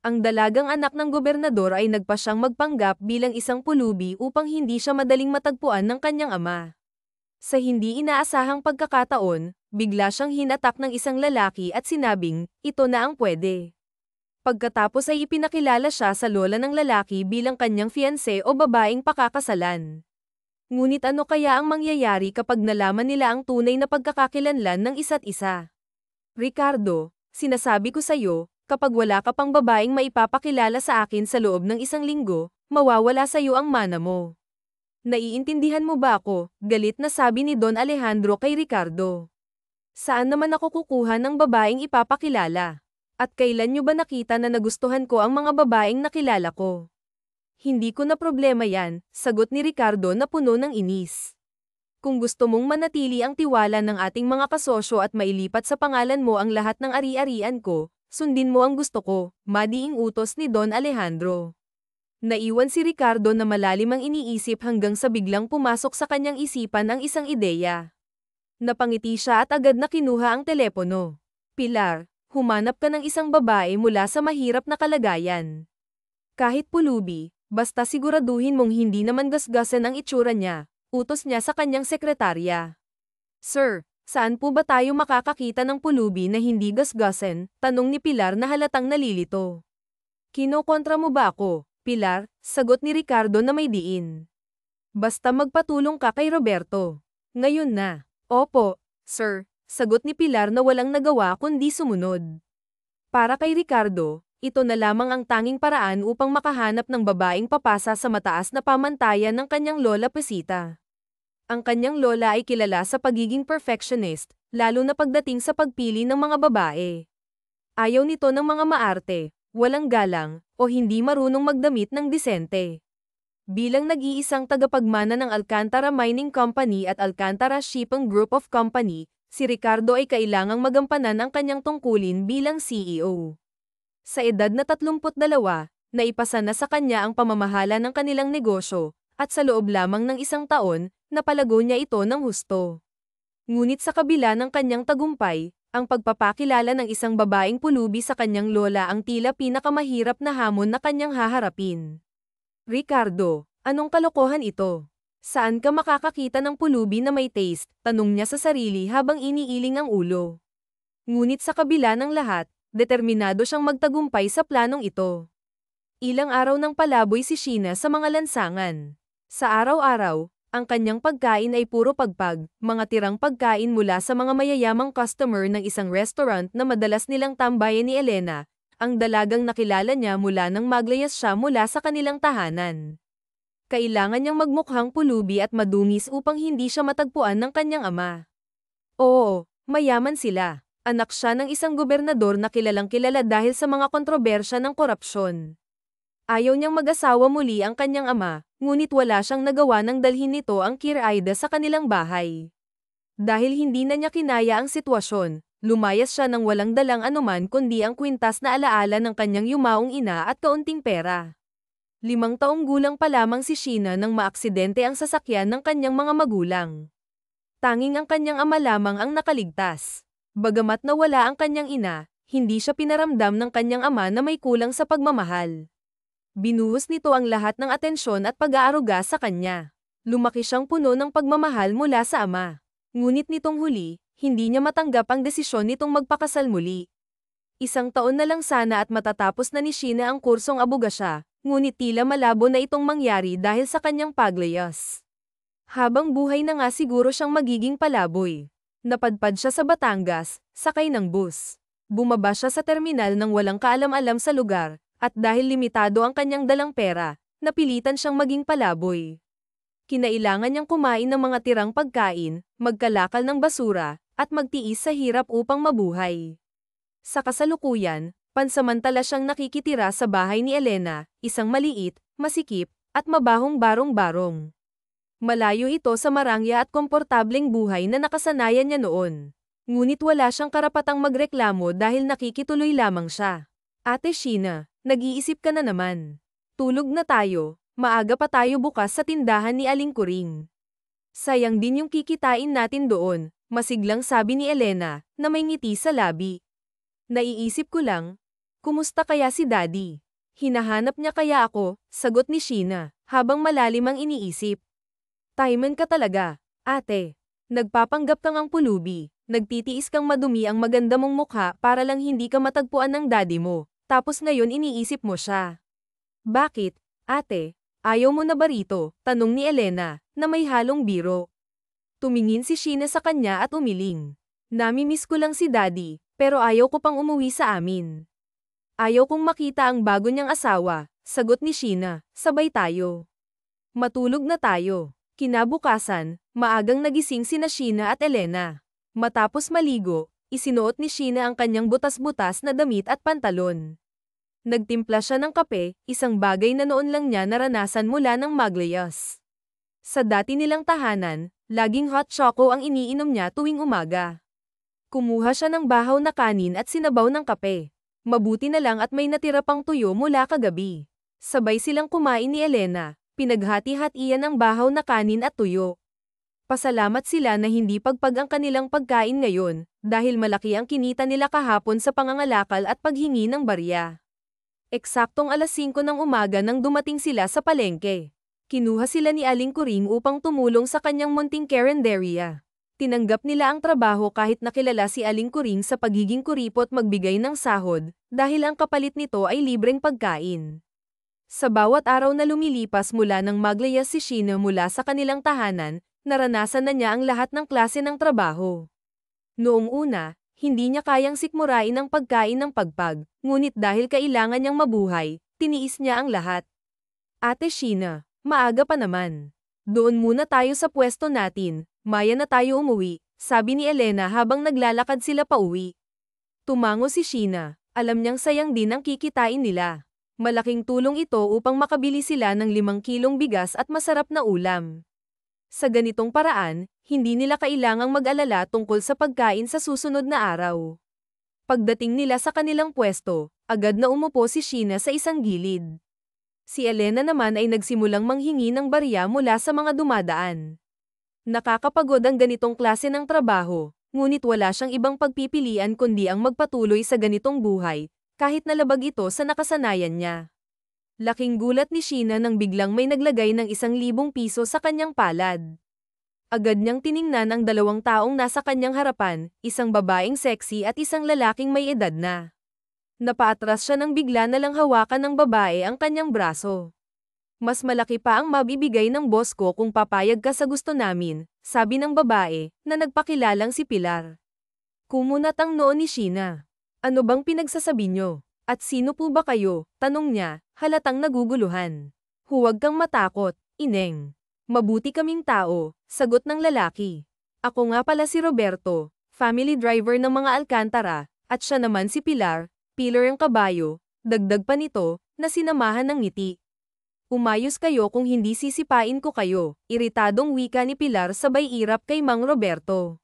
Ang dalagang anak ng gobernador ay nagpa siyang magpanggap bilang isang pulubi upang hindi siya madaling matagpuan ng kanyang ama. Sa hindi inaasahang pagkakataon, bigla siyang hinatak ng isang lalaki at sinabing, ito na ang pwede. Pagkatapos ay ipinakilala siya sa lola ng lalaki bilang kanyang fiancé o babaeng pakakasalan. Ngunit ano kaya ang mangyayari kapag nalaman nila ang tunay na pagkakakilanlan ng isa't isa? Ricardo, sinasabi ko sa'yo, kapag wala ka pang babaeng maipapakilala sa akin sa loob ng 1 linggo, mawawala sa'yo ang mana mo. Naiintindihan mo ba ako? Galit na sabi ni Don Alejandro kay Ricardo. Saan naman ako kukuha ng babaeng ipapakilala? At kailan nyo ba nakita na nagustuhan ko ang mga babaeng nakilala ko? Hindi ko na problema yan, sagot ni Ricardo na puno ng inis. Kung gusto mong manatili ang tiwala ng ating mga kasosyo at mailipat sa pangalan mo ang lahat ng ari-arian ko, sundin mo ang gusto ko, madiing utos ni Don Alejandro. Naiwan si Ricardo na malalim ang iniisip hanggang sa biglang pumasok sa kanyang isipan ang isang ideya. Napangiti siya at agad na kinuha ang telepono. Pilar, humanap ka ng isang babae mula sa mahirap na kalagayan. Kahit pulubi, basta siguraduhin mong hindi naman gasgasan ang itsura niya, utos niya sa kanyang sekretarya. Sir, saan po ba tayo makakakita ng pulubi na hindi gasgasan? Tanong ni Pilar na halatang nalilito. Kinokontra mo ba ako, Pilar? Sagot ni Ricardo na may diin. Basta magpatulong ka kay Roberto. Ngayon na. Opo, sir, sagot ni Pilar na walang nagawa kundi sumunod. Para kay Ricardo, ito na lamang ang tanging paraan upang makahanap ng babaeng papasa sa mataas na pamantayan ng kanyang lola Pesita. Ang kanyang lola ay kilala sa pagiging perfectionist, lalo na pagdating sa pagpili ng mga babae. Ayaw nito ng mga maarte, walang galang, o hindi marunong magdamit ng disente. Bilang nag-iisang tagapagmana ng Alcantara Mining Company at Alcantara Shipping Group of Company, si Ricardo ay kailangang magampanan ang kanyang tungkulin bilang CEO. Sa edad na 32, naipasa na sa kanya ang pamamahala ng kanilang negosyo, at sa loob lamang ng 1 taon, napalago niya ito ng husto. Ngunit sa kabila ng kanyang tagumpay, ang pagpapakilala ng isang babaeng pulubi sa kanyang lola ang tila pinakamahirap na hamon na kanyang haharapin. Ricardo, anong kalokohan ito? Saan ka makakakita ng pulubi na may taste? Tanong niya sa sarili habang iniiling ang ulo. Ngunit sa kabila ng lahat, determinado siyang magtagumpay sa planong ito. Ilang araw nang palaboy si Sheena sa mga lansangan. Sa araw-araw, ang kanyang pagkain ay puro pagpag, mga tirang pagkain mula sa mga mayayamang customer ng isang restaurant na madalas nilang tambayan ni Elena, ang dalagang nakilala niya mula nang maglayas siya mula sa kanilang tahanan. Kailangan niyang magmukhang pulubi at madungis upang hindi siya matagpuan ng kanyang ama. Oo, mayaman sila. Anak siya ng isang gobernador na kilalang kilala dahil sa mga kontrobersya ng korupsyon. Ayaw niyang mag-asawa muli ang kanyang ama, ngunit wala siyang nagawa nang dalhin nito ang Kir-Ida sa kanilang bahay. Dahil hindi na niya kinaya ang sitwasyon, lumayas siya nang walang dalang anuman kundi ang kwintas na alaala ng kanyang yumaong ina at kaunting pera. 5 taong gulang pa lamang si Sheena nang maaksidente ang sasakyan ng kanyang mga magulang. Tanging ang kanyang ama lamang ang nakaligtas. Bagamat nawala ang kanyang ina, hindi siya pinaramdam ng kanyang ama na may kulang sa pagmamahal. Binuhos nito ang lahat ng atensyon at pag-aaruga sa kanya. Lumaki siyang puno ng pagmamahal mula sa ama. Ngunit nitong huli, hindi niya matanggap ang desisyon nitong magpakasal muli. 1 taon na lang sana at matatapos na ni Sheena ang kursong abogasya, ngunit tila malabo na itong mangyari dahil sa kanyang paglayas. Habang buhay na nga siguro siyang magiging palaboy. Napadpad siya sa Batangas, sakay ng bus. Bumaba siya sa terminal nang walang kaalam-alam sa lugar, at dahil limitado ang kanyang dalang pera, napilitan siyang maging palaboy. Kinailangan niyang kumain ng mga tirang pagkain, magkalakal ng basura, at magtiis sa hirap upang mabuhay. Sa kasalukuyan, pansamantala siyang nakikitira sa bahay ni Elena, isang maliit, masikip, at mabahong barong-barong. Malayo ito sa marangya at komportableng buhay na nakasanayan niya noon. Ngunit wala siyang karapatang magreklamo dahil nakikituloy lamang siya. Ate Sheena, nag-iisip ka na naman. Tulog na tayo, maaga pa tayo bukas sa tindahan ni Aling Kuring. Sayang din yung kikitain natin doon, masiglang sabi ni Elena, na may ngiti sa labi. Naiisip ko lang, Kumusta kaya si Daddy? Hinahanap niya kaya ako, sagot ni Sheena, habang malalim ang iniisip. Timon ka talaga, ate. Nagpapanggap kang ang pulubi, nagtitiis kang madumi ang maganda mong mukha para lang hindi ka matagpuan ng daddy mo, tapos ngayon iniisip mo siya. Bakit, ate? Ayaw mo na ba rito? Tanong ni Elena, na may halong biro. Tumingin si Sheena sa kanya at umiling. Nami-miss ko lang si daddy, pero ayaw ko pang umuwi sa amin. Ayaw kong makita ang bago niyang asawa, sagot ni Sheena, sabay tayo. Matulog na tayo. Kinabukasan, maagang nagising sina Sheena at Elena. Matapos maligo, isinuot ni Sheena ang kanyang butas-butas na damit at pantalon. Nagtimpla siya ng kape, isang bagay na noon lang niya naranasan mula ng Maglias. Sa dati nilang tahanan, laging hot choco ang iniinom niya tuwing umaga. Kumuha siya ng bahaw na kanin at sinabaw ng kape. Mabuti na lang at may natira pang tuyo mula kagabi. Sabay silang kumain ni Elena. Pinaghati-hatian ang bahaw na kanin at tuyo. Pasalamat sila na hindi pagpag ang kanilang pagkain ngayon, dahil malaki ang kinita nila kahapon sa pangangalakal at paghingi ng barya. Eksaktong alas 5 ng umaga nang dumating sila sa palengke. Kinuha sila ni Aling Kuring upang tumulong sa kanyang munting karenderya. Tinanggap nila ang trabaho kahit nakilala si Aling Kuring sa pagiging kuripot magbigay ng sahod, dahil ang kapalit nito ay libreng pagkain. Sa bawat araw na lumilipas mula nang maglayas si Sheena mula sa kanilang tahanan, naranasan na niya ang lahat ng klase ng trabaho. Noong una, hindi niya kayang sikmurain ang pagkain ng pagpag, ngunit dahil kailangan niyang mabuhay, tiniis niya ang lahat. Ate Sheena, maaga pa naman. Doon muna tayo sa pwesto natin, maya na tayo umuwi, sabi ni Elena habang naglalakad sila pauwi. Tumango si Sheena, alam niyang sayang din ang kikitain nila. Malaking tulong ito upang makabili sila ng 5 kilong bigas at masarap na ulam. Sa ganitong paraan, hindi nila kailangang mag-alala tungkol sa pagkain sa susunod na araw. Pagdating nila sa kanilang pwesto, agad na umupo si Sheena sa isang gilid. Si Elena naman ay nagsimulang manghingi ng barya mula sa mga dumadaan. Nakakapagod ang ganitong klase ng trabaho, ngunit wala siyang ibang pagpipilian kundi ang magpatuloy sa ganitong buhay, kahit nalabag ito sa nakasanayan niya. Laking gulat ni Sheena nang biglang may naglagay ng 1,000 piso sa kanyang palad. Agad niyang tiningnan ang 2 taong nasa kanyang harapan, isang babaeng sexy at isang lalaking may edad na. Napaatras siya nang bigla na lang hawakan ng babae ang kanyang braso. Mas malaki pa ang mabibigay ng boss ko kung papayag ka sa gusto namin, sabi ng babae, na nagpakilalang si Pilar. Kumunat ang noo ni Sheena. Ano bang pinagsasabi niyo? At sino po ba kayo? Tanong niya, halatang naguguluhan. Huwag kang matakot, Ineng. Mabuti kaming tao, sagot ng lalaki. Ako nga pala si Roberto, family driver ng mga Alcantara, at siya naman si Pilar, Pilar ang kabayo, dagdag pa nito, na sinamahan ng ngiti. Umayos kayo kung hindi sisipain ko kayo, iritadong wika ni Pilar sabay irap kay Mang Roberto.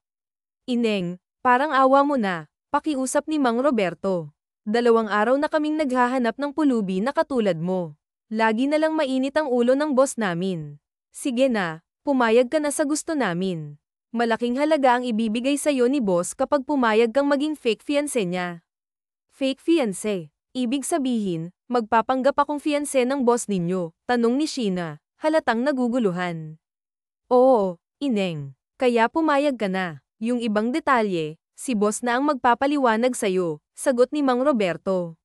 Ineng, parang awa mo na. Pakiusap ni Mang Roberto. 2 araw na kaming naghahanap ng pulubi na katulad mo. Lagi na lang mainit ang ulo ng boss namin. Sige na, pumayag ka na sa gusto namin. Malaking halaga ang ibibigay sa'yo ni boss kapag pumayag kang maging fake fiancé niya. Fake fiancé? Ibig sabihin, magpapanggap akong fiancé ng boss ninyo, tanong ni Sheena, halatang naguguluhan. Oo, Ineng. Kaya pumayag ka na. Yung ibang detalye, si boss na ang magpapaliwanag sa'yo, sagot ni Mang Roberto.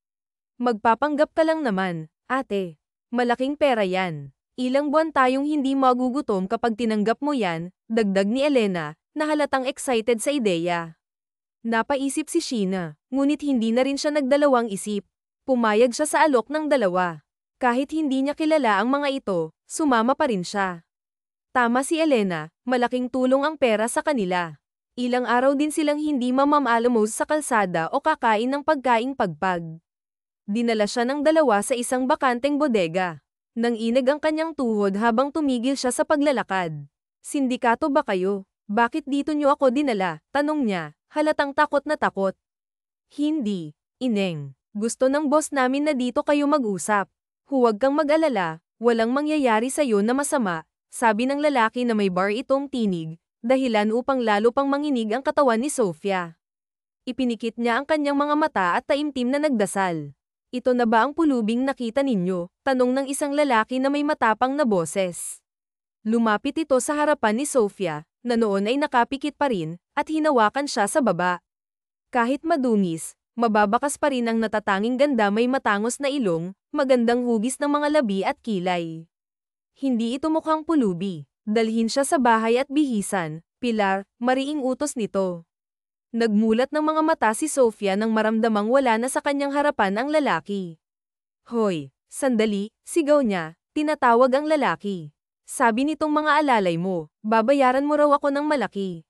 Magpapanggap ka lang naman, ate. Malaking pera yan. Ilang buwan tayong hindi magugutom kapag tinanggap mo yan, dagdag ni Elena, na halatang excited sa ideya. Napaisip si Sheena, ngunit hindi na rin siya nagdalawang isip. Pumayag siya sa alok ng 2. Kahit hindi niya kilala ang mga ito, sumama pa rin siya. Tama si Elena, malaking tulong ang pera sa kanila. Ilang araw din silang hindi mamamaalamos sa kalsada o kakain ng pagkaing pagpag. Dinala siya ng 2 sa isang bakanteng bodega. Nang inag ang kanyang tuhod habang tumigil siya sa paglalakad. Sindikato ba kayo? Bakit dito niyo ako dinala? Tanong niya, halatang takot na takot. Hindi, Ineng. Gusto ng boss namin na dito kayo mag-usap. Huwag kang mag-alala, walang mangyayari sa'yo na masama, sabi ng lalaki na may bar itong tinig. Dahilan upang lalo pang manginig ang katawan ni Sofia. Ipinikit niya ang kanyang mga mata at taimtim na nagdasal. Ito na ba ang pulubing nakita ninyo? Tanong ng isang lalaki na may matapang na boses. Lumapit ito sa harapan ni Sofia, na noon ay nakapikit pa rin, at hinawakan siya sa baba. Kahit madungis, mababakas pa rin ang natatanging ganda, may matangos na ilong, magandang hugis ng mga labi at kilay. Hindi ito mukhang pulubi. Dalhin siya sa bahay at bihisan. Pilar, mariing utos nito. Nagmulat ng mga mata si Sofia nang maramdamang wala na sa kanyang harapan ang lalaki. Hoy, sandali, sigaw niya, tinatawag ang lalaki. Sabi nitong mga alalay mo, babayaran mo raw ako ng malaki.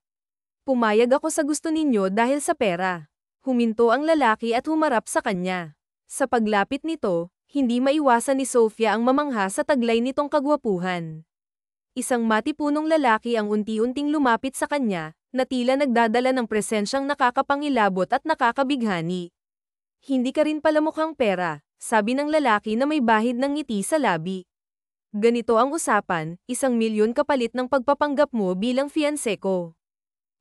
Pumayag ako sa gusto ninyo dahil sa pera. Huminto ang lalaki at humarap sa kanya. Sa paglapit nito, hindi maiwasan ni Sofia ang mamangha sa taglay nitong kagwapuhan. Isang matipunong lalaki ang unti-unting lumapit sa kanya, na tila nagdadala ng presensyang nakakapangilabot at nakakabighani. Hindi ka rin pala mukhang pera, sabi ng lalaki na may bahid ng ngiti sa labi. Ganito ang usapan, 1,000,000 kapalit ng pagpapanggap mo bilang fiancé ko.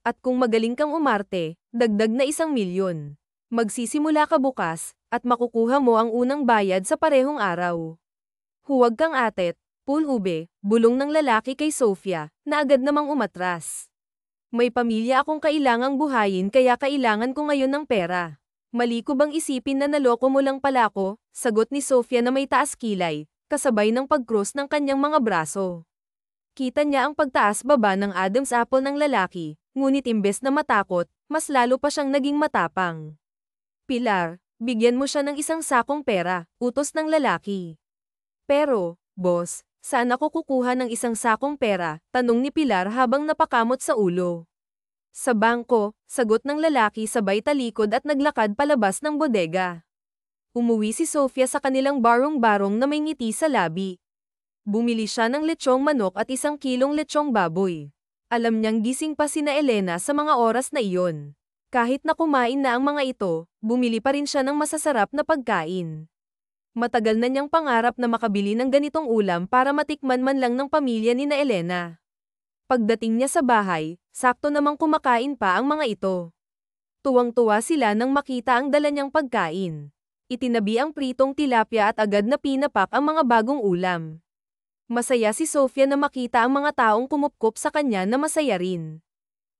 At kung magaling kang umarte, dagdag na 1,000,000. Magsisimula ka bukas, at makukuha mo ang unang bayad sa parehong araw. Huwag kang atet, pulube, bulong ng lalaki kay Sofia, na agad namang umatras. May pamilya akong kailangang buhayin kaya kailangan ko ngayon ng pera. Mali ko bang isipin na naloko mo lang pala ako? Sagot ni Sofia na may taas kilay, kasabay ng pag-cross ng kanyang mga braso. Kita niya ang pagtaas-baba ng Adam's apple ng lalaki, ngunit imbes na matakot, mas lalo pa siyang naging matapang. Pilar, bigyan mo siya ng isang sakong pera, utos ng lalaki. Pero, boss, saan ako kukuha ng isang sakong pera? Tanong ni Pilar habang napakamot sa ulo. Sa bangko, sagot ng lalaki sabay talikod at naglakad palabas ng bodega. Umuwi si Sofia sa kanilang barong-barong na may ngiti sa labi. Bumili siya ng lechong manok at 1 kilong lechong baboy. Alam niyang gising pa sina Elena sa mga oras na iyon. Kahit na kumain na ang mga ito, bumili pa rin siya ng masasarap na pagkain. Matagal na niyang pangarap na makabili ng ganitong ulam para matikman man lang ng pamilya ni na Elena. Pagdating niya sa bahay, sakto namang kumakain pa ang mga ito. Tuwang-tuwa sila nang makita ang dala niyang pagkain. Itinabi ang pritong tilapia at agad na pinapak ang mga bagong ulam. Masaya si Sofia na makita ang mga taong kumupkop sa kanya na masaya rin.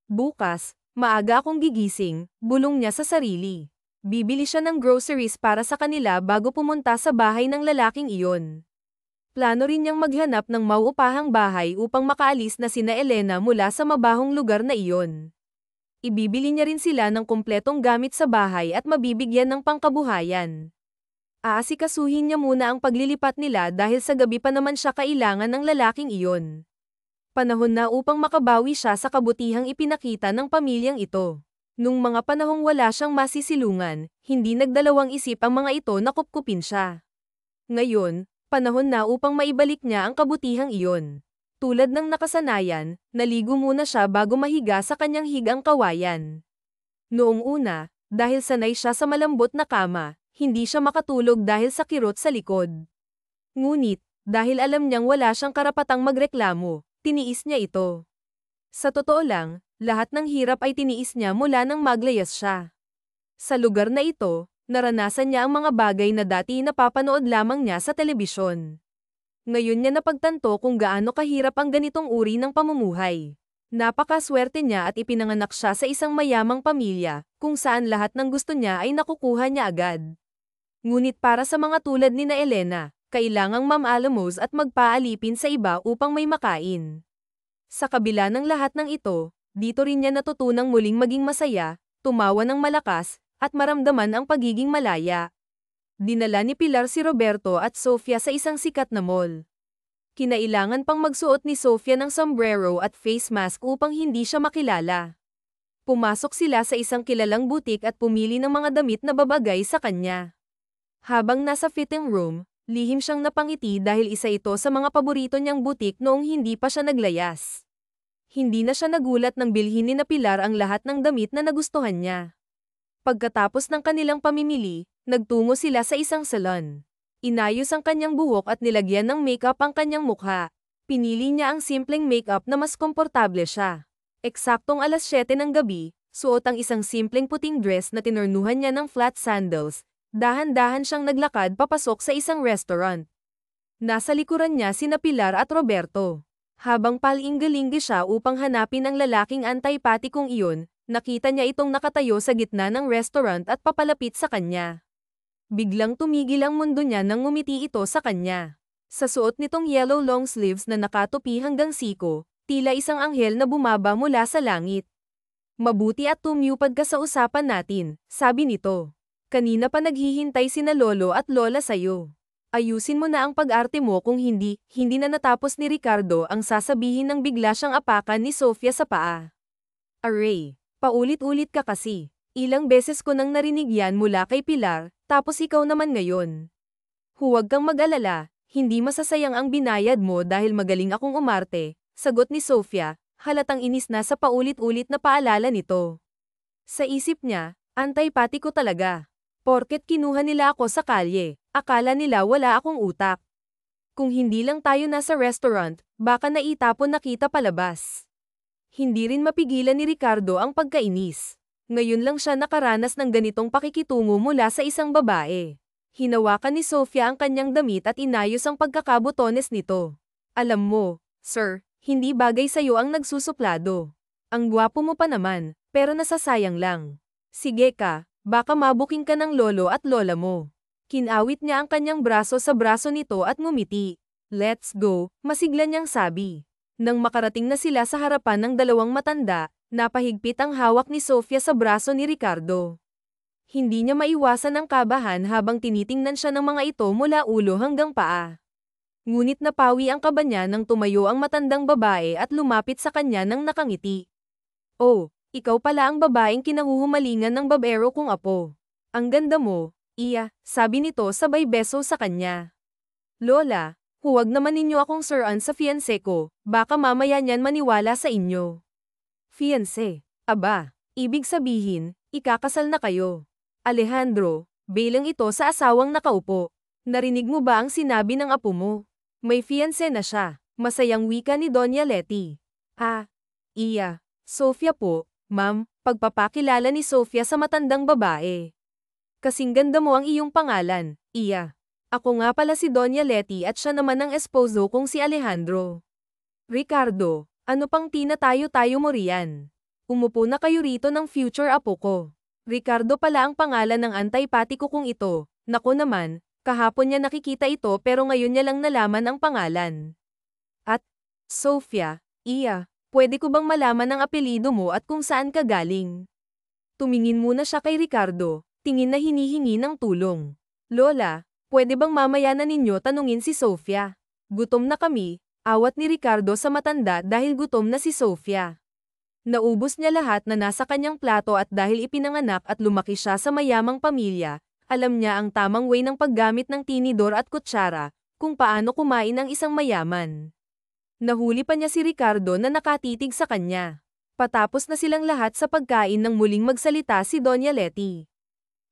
Bukas, maaga akong gigising, bulong niya sa sarili. Bibili siya ng groceries para sa kanila bago pumunta sa bahay ng lalaking iyon. Plano rin niyang maghanap ng mauupahang bahay upang makaalis na sina Elena mula sa mabahong lugar na iyon. Ibibili niya rin sila ng kumpletong gamit sa bahay at mabibigyan ng pangkabuhayan. Aasikasuhin niya muna ang paglilipat nila dahil sa gabi pa naman siya kailangan ng lalaking iyon. Panahon na upang makabawi siya sa kabutihang ipinakita ng pamilyang ito. Nung mga panahong wala siyang masisilungan, hindi nagdalawang isip ang mga ito na kupkupin siya. Ngayon, panahon na upang maibalik niya ang kabutihang iyon. Tulad ng nakasanayan, naligo muna siya bago mahiga sa kanyang higang kawayan. Noong una, dahil sanay siya sa malambot na kama, hindi siya makatulog dahil sa kirot sa likod. Ngunit, dahil alam niyang wala siyang karapatang magreklamo, tiniis niya ito. Sa totoo lang, lahat ng hirap ay tiniis niya mula nang maglayas siya. Sa lugar na ito, naranasan niya ang mga bagay na dati napapanood lamang niya sa telebisyon. Ngayon niya napagtanto kung gaano kahirap ang ganitong uri ng pamumuhay. Napakaswerte niya at ipinanganak siya sa isang mayamang pamilya, kung saan lahat ng gusto niya ay nakukuha niya agad. Ngunit para sa mga tulad ni na Elena, kailangang mamalamos at magpaalipin sa iba upang may makain. Sa kabila ng lahat ng ito, dito rin niya natutunang muling maging masaya, tumawa ng malakas, at maramdaman ang pagiging malaya. Dinala ni Pilar si Roberto at Sofia sa isang sikat na mall. Kinailangan pang magsuot ni Sofia ng sombrero at face mask upang hindi siya makilala. Pumasok sila sa isang kilalang butik at pumili ng mga damit na babagay sa kanya. Habang nasa fitting room, lihim siyang napangiti dahil isa ito sa mga paborito niyang butik noong hindi pa siya naglayas. Hindi na siya nagulat nang bilhin ni na Pilar ang lahat ng damit na nagustuhan niya. Pagkatapos ng kanilang pamimili, nagtungo sila sa isang salon. Inayos ang kanyang buhok at nilagyan ng makeup ang kanyang mukha. Pinili niya ang simpleng makeup na mas komportable siya. Eksaktong alas 7 ng gabi, suot ang isang simpleng puting dress na tinornuhan niya ng flat sandals, Dahan-dahan siyang naglakad papasok sa isang restaurant. Nasa likuran niya sina Pilar at Roberto. Habang palinggi-linggi siya upang hanapin ang lalaking antipatikong iyon, nakita niya itong nakatayo sa gitna ng restaurant at papalapit sa kanya. Biglang tumigil ang mundo niya nang ngumiti ito sa kanya. Sa suot nitong yellow long sleeves na nakatupi hanggang siko, tila isang anghel na bumaba mula sa langit. Mabuti at tumupad ka sa usapan natin, sabi nito. Kanina pa naghihintay sina lolo at lola sa'yo. Ayusin mo na ang pag-arte mo kung hindi na natapos ni Ricardo ang sasabihin nang bigla siyang apakan ni Sofia sa paa. Aray, paulit-ulit ka kasi. Ilang beses ko nang narinig yan mula kay Pilar, tapos ikaw naman ngayon. Huwag kang mag-alala, hindi masasayang ang binayad mo dahil magaling akong umarte, sagot ni Sofia, halatang inis na sa paulit-ulit na paalala nito. Sa isip niya, antipatiko talaga. Porket kinuha nila ako sa kalye, akala nila wala akong utak. Kung hindi lang tayo nasa restaurant, baka naitapon na kita palabas. Hindi rin mapigilan ni Ricardo ang pagkainis. Ngayon lang siya nakaranas ng ganitong pakikitungo mula sa isang babae. Hinawakan ni Sofia ang kanyang damit at inayos ang pagkakabotones nito. Alam mo, sir, hindi bagay sa'yo ang nagsusuplado. Ang gwapo mo pa naman, pero nasasayang lang. Sige ka. Baka mabuking ka ng lolo at lola mo. Kinawit niya ang kanyang braso sa braso nito at ngumiti. Let's go, masigla niyang sabi. Nang makarating na sila sa harapan ng dalawang matanda, napahigpit ang hawak ni Sofia sa braso ni Ricardo. Hindi niya maiwasan ang kabahan habang tinitingnan siya ng mga ito mula ulo hanggang paa. Ngunit napawi ang kaba niya nang tumayo ang matandang babae at lumapit sa kanya nang nakangiti. Oh! Ikaw pala ang babaeng kinahuhumalingan ng babero kong apo. Ang ganda mo, iya, sabi nito sabay beso sa kanya. Lola, huwag naman ninyo akong siran sa fiancé ko, baka mamaya niyan maniwala sa inyo. Fiancé, aba, ibig sabihin, ikakasal na kayo. Alejandro, bilang ito sa asawang nakaupo. Narinig mo ba ang sinabi ng apo mo? May fiancé na siya, masayang wika ni Doña Letty. Ah, iya, Sofia po. Ma'am, pagpapakilala ni Sofia sa matandang babae. Kasing ganda mo ang iyong pangalan, iya. Ako nga pala si Doña Letty at siya naman ang esposo kong si Alejandro. Ricardo, ano pang tinatayo-tayo mo riyan? Umupo na kayo rito ng future apo ko. Ricardo pala ang pangalan ng antipatiko kong ito. Naku naman, kahapon niya nakikita ito pero ngayon niya lang nalaman ang pangalan. At, Sofia, iya. Pwede ko bang malaman ang apelido mo at kung saan ka galing? Tumingin muna siya kay Ricardo, tingin na hinihingi ng tulong. Lola, pwede bang mamaya na ninyo tanungin si Sofia? Gutom na kami, awat ni Ricardo sa matanda dahil gutom na si Sofia. Naubos niya lahat na nasa kanyang plato at dahil ipinanganak at lumaki siya sa mayamang pamilya, alam niya ang tamang way ng paggamit ng tinidor at kutsara, kung paano kumain ang isang mayaman. Nahuli pa niya si Ricardo na nakatitig sa kanya. Patapos na silang lahat sa pagkain nang muling magsalita si Doña Letty.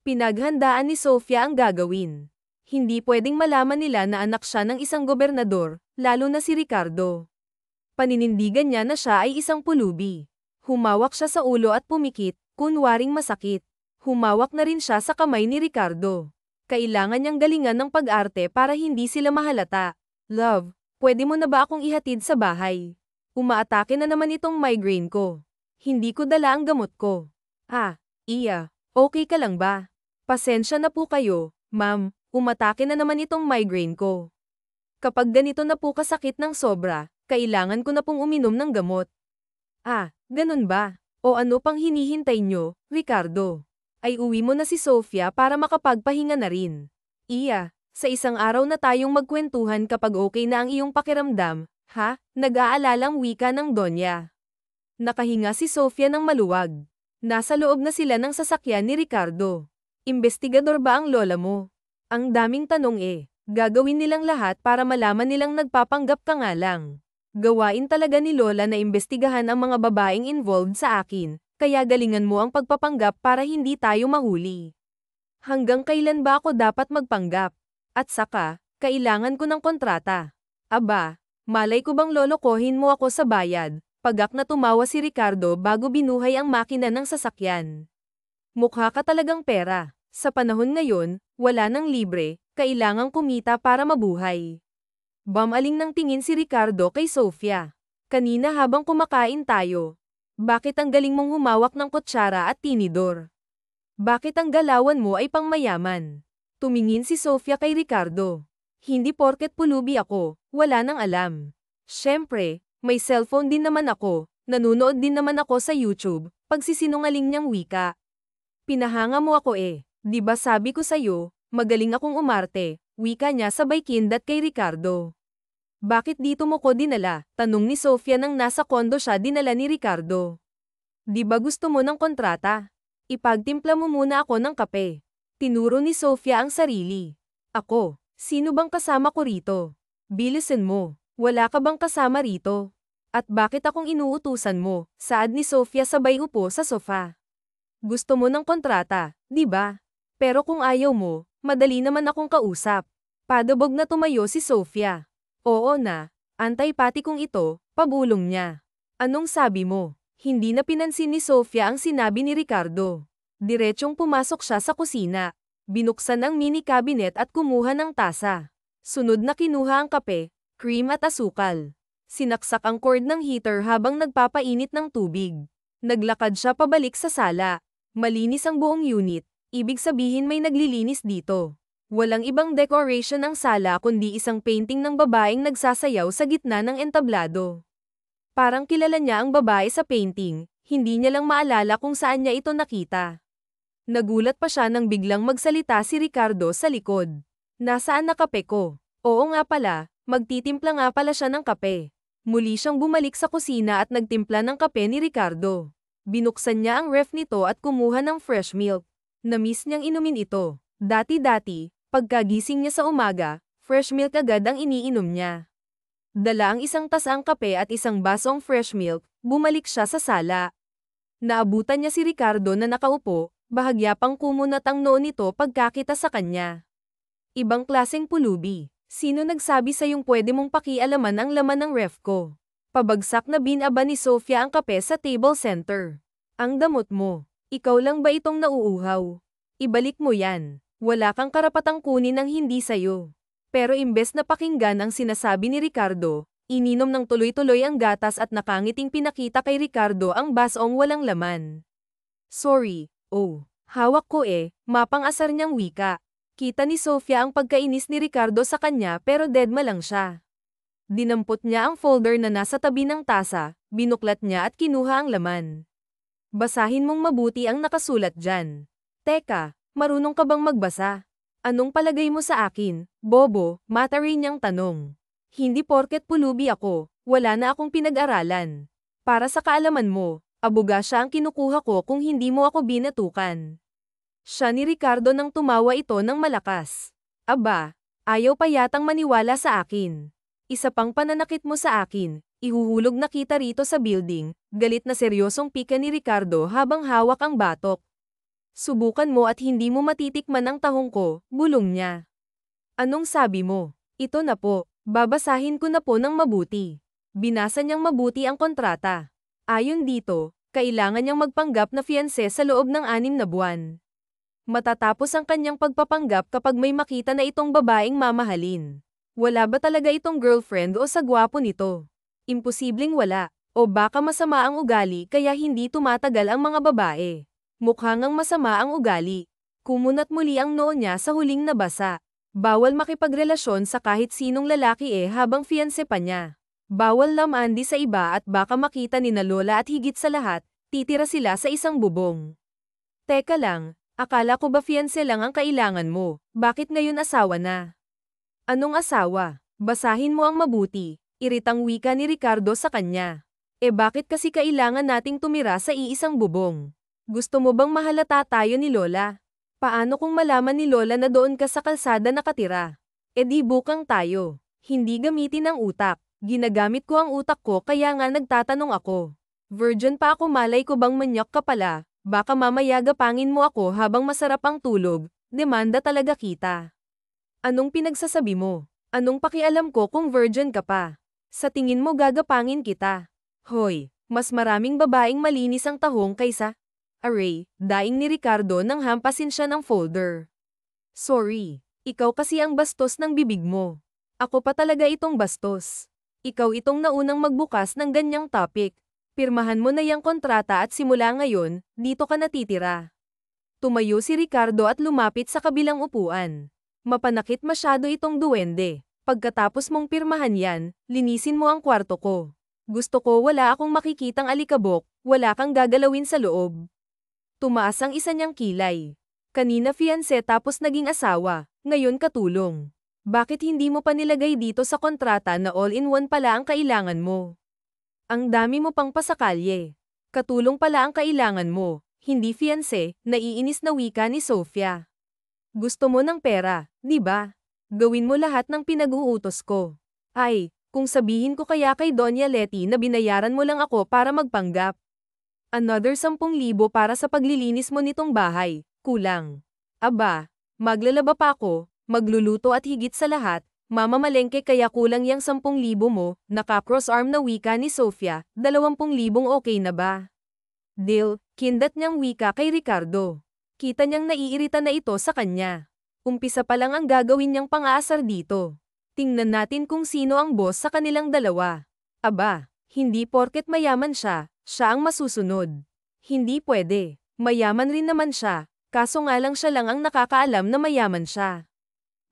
Pinaghandaan ni Sofia ang gagawin. Hindi pwedeng malaman nila na anak siya ng isang gobernador, lalo na si Ricardo. Paninindigan niya na siya ay isang pulubi. Humawak siya sa ulo at pumikit, kunwaring masakit. Humawak na rin siya sa kamay ni Ricardo. Kailangan niyang galingan ng pag-arte para hindi sila mahalata. Love. Pwede mo na ba akong ihatid sa bahay? Umaatake na naman itong migraine ko. Hindi ko dala ang gamot ko. Ah, iya, okay ka lang ba? Pasensya na po kayo, ma'am, umatake na naman itong migraine ko. Kapag ganito na po kasakit ng sobra, kailangan ko na pong uminom ng gamot. Ah, ganun ba? O ano pang hinihintay nyo, Ricardo? Ay uwi mo na si Sofia para makapagpahinga na rin. Iya. Sa isang araw na tayong magkwentuhan kapag okay na ang iyong pakiramdam, ha? Nag-aalalang wika ng Donya. Nakahinga si Sofia ng maluwag. Nasa loob na sila ng sasakyan ni Ricardo. Investigador ba ang lola mo? Ang daming tanong eh. Gagawin nilang lahat para malaman nilang nagpapanggap ka nga lang. Gawain talaga ni lola na imbestigahan ang mga babaeng involved sa akin, kaya galingan mo ang pagpapanggap para hindi tayo mahuli. Hanggang kailan ba ako dapat magpanggap? At saka, kailangan ko ng kontrata. Aba, malay ko bang lolokohin mo ako sa bayad? Pagak na tumawa si Ricardo bago binuhay ang makina ng sasakyan. Mukha ka talagang pera. Sa panahon ngayon, wala nang libre, kailangang kumita para mabuhay. Bumaling ng tingin si Ricardo kay Sofia. Kanina habang kumakain tayo. Bakit ang galing mong humawak ng kutsara at tinidor? Bakit ang galawan mo ay pangmayaman? Tumingin si Sofia kay Ricardo. Hindi porket pulubi ako, wala nang alam. Siyempre, may cellphone din naman ako, nanunood din naman ako sa YouTube, pagsisinungaling niyang wika. Pinahanga mo ako eh, di ba sabi ko sa'yo, magaling akong umarte, wika niya sabay kindat kay Ricardo. Bakit dito mo ko dinala? Tanong ni Sofia nang nasa kondo siya dinala ni Ricardo. Di ba gusto mo ng kontrata? Ipagtimpla mo muna ako ng kape. Tinuro ni Sofia ang sarili. Ako, sino bang kasama ko rito? Bilisan mo, wala ka bang kasama rito? At bakit akong inuutusan mo? Saad ni Sofia sabay upo sa sofa. Gusto mo ng kontrata, di ba? Pero kung ayaw mo, madali naman akong kausap. Padabog na tumayo si Sofia. Oo na, antay-pati kong ito, pabulong niya. Anong sabi mo? Hindi na pinansin ni Sofia ang sinabi ni Ricardo. Diretsyong pumasok siya sa kusina. Binuksan ang mini cabinet at kumuha ng tasa. Sunod na kinuha ang kape, cream at asukal. Sinaksak ang cord ng heater habang nagpapainit ng tubig. Naglakad siya pabalik sa sala. Malinis ang buong unit, ibig sabihin may naglilinis dito. Walang ibang decoration ang sala kundi isang painting ng babaeng nagsasayaw sa gitna ng entablado. Parang kilala niya ang babae sa painting, hindi niya lang maalala kung saan niya ito nakita. Nagulat pa siya nang biglang magsalita si Ricardo sa likod. Nasaan na kape ko? Oo nga pala, magtitimpla nga pala siya ng kape. Muli siyang bumalik sa kusina at nagtimpla ng kape ni Ricardo. Binuksan niya ang ref nito at kumuha ng fresh milk. Namiss niyang inumin ito. Dati-dati, pagkagising niya sa umaga, fresh milk agad ang iniinom niya. Dala ang isang tasang kape at isang basong fresh milk, bumalik siya sa sala. Naabutan niya si Ricardo na nakaupo, bahagya pang kumunat ang noo nito pagkakita sa kanya. Ibang klaseng pulubi. Sino nagsabi sa'yong pwede mong pakialaman ang laman ng ref ko? Pabagsak na binaba ni Sofia ang kape sa table center. Ang damot mo. Ikaw lang ba itong nauuhaw? Ibalik mo yan. Wala kang karapatang kunin ang hindi sayo. Pero imbes na pakinggan ang sinasabi ni Ricardo, ininom ng tuloy-tuloy ang gatas at nakangiting pinakita kay Ricardo ang basong walang laman. Sorry, oh, hawak ko eh, mapang-asar niyang wika. Kita ni Sofia ang pagkainis ni Ricardo sa kanya pero deadma lang siya. Dinampot niya ang folder na nasa tabi ng tasa, binuklat niya at kinuha ang laman. Basahin mong mabuti ang nakasulat dyan. Teka, marunong ka bang magbasa? Anong palagay mo sa akin, bobo? Mata rin niyang tanong. Hindi porket pulubi ako, wala na akong pinag-aralan. Para sa kaalaman mo, abuga siya ang kinukuha ko kung hindi mo ako binatukan. Siya ni Ricardo nang tumawa ito ng malakas. Aba, ayaw pa yatang maniwala sa akin. Isa pang pananakit mo sa akin, ihuhulog na kita rito sa building, galit na seryosong pika ni Ricardo habang hawak ang batok. Subukan mo at hindi mo matitikman ang tahong ko, bulong niya. Anong sabi mo? Ito na po, babasahin ko na po ng mabuti. Binasa niyang mabuti ang kontrata. Ayon dito, kailangan niyang magpanggap na fiancé sa loob ng 6 na buwan. Matatapos ang kanyang pagpapanggap kapag may makita na itong babaeng mamahalin. Wala ba talaga itong girlfriend o sagwapo nito? Imposibleng wala, o baka masama ang ugali kaya hindi tumatagal ang mga babae. Mukhang ang masama ang ugali. Kumunat muli ang noo niya sa huling nabasa. Bawal makipagrelasyon sa kahit sinong lalaki habang fiancé pa niya. Bawal lamandi sa iba at baka makita ni na Lola at higit sa lahat, titira sila sa isang bubong. Teka lang, akala ko ba fiancé lang ang kailangan mo, bakit ngayon asawa na? Anong asawa? Basahin mo ang mabuti, iritang wika ni Ricardo sa kanya. Bakit kasi kailangan nating tumira sa iisang bubong? Gusto mo bang mahalata tayo ni Lola? Paano kung malaman ni Lola na doon ka sa kalsada nakatira? Di bukang tayo. Hindi gamitin ang utak. Ginagamit ko ang utak ko kaya nga nagtatanong ako. Virgin pa ako, malay ko bang manyak ka pala? Baka mamaya gapangin mo ako habang masarap ang tulog. Demanda talaga kita. Anong pinagsasabi mo? Anong pakialam ko kung virgin ka pa? Sa tingin mo gagapangin kita? Hoy, mas maraming babaeng malinis ang tahong kaysa? Aray, daing ni Ricardo nang hampasin siya ng folder. Sorry, ikaw kasi ang bastos ng bibig mo. Ako pa talaga itong bastos. Ikaw itong naunang magbukas ng ganyang topic. Pirmahan mo na yang kontrata at simula ngayon, dito ka natitira. Tumayo si Ricardo at lumapit sa kabilang upuan. Mapanakit masyado itong duwende. Pagkatapos mong pirmahan yan, linisin mo ang kwarto ko. Gusto ko wala akong makikitang alikabok, wala kang gagalawin sa loob. Tumaas ang isa niyang kilay. Kanina fiancé tapos naging asawa, ngayon katulong. Bakit hindi mo pa nilagay dito sa kontrata na all-in-one pala ang kailangan mo? Ang dami mo pang pasakalye. Katulong pala ang kailangan mo, hindi fiancé, naiinis na wika ni Sofia. Gusto mo ng pera, di ba? Gawin mo lahat ng pinag-uutos ko. Ay, kung sabihin ko kaya kay Doña Letty na binayaran mo lang ako para magpanggap. Another 10,000 para sa paglilinis mo nitong bahay, kulang. Aba, maglalaba pa ako, magluluto at higit sa lahat, mamamalengke kaya kulang yang 10,000 mo, naka-cross-arm na wika ni Sofia, 20,000 okay na ba? Deal, kindat niyang wika kay Ricardo. Kita niyang naiirita na ito sa kanya. Umpisa pa lang ang gagawin niyang pang-aasar dito. Tingnan natin kung sino ang boss sa kanilang dalawa. Aba, hindi porket mayaman siya, siya ang masusunod. Hindi pwede. Mayaman rin naman siya, kaso nga lang siya lang ang nakakaalam na mayaman siya.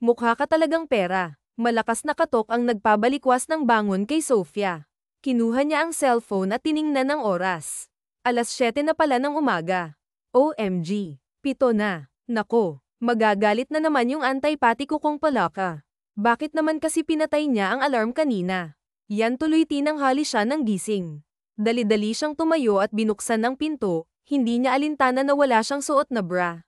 Mukha ka talagang pera. Malakas na katok ang nagpabalikwas ng bangon kay Sofia. Kinuha niya ang cellphone at tiningnan ang oras. 7:00 na pala ng umaga. OMG, 7 na. Nako. Magagalit na naman yung antipatiko kong palaka. Bakit naman kasi pinatay niya ang alarm kanina? Yan tuloy tinanghali siya ng gising. Dali-dali siyang tumayo at binuksan ng pinto, hindi niya alintana na wala siyang suot na bra.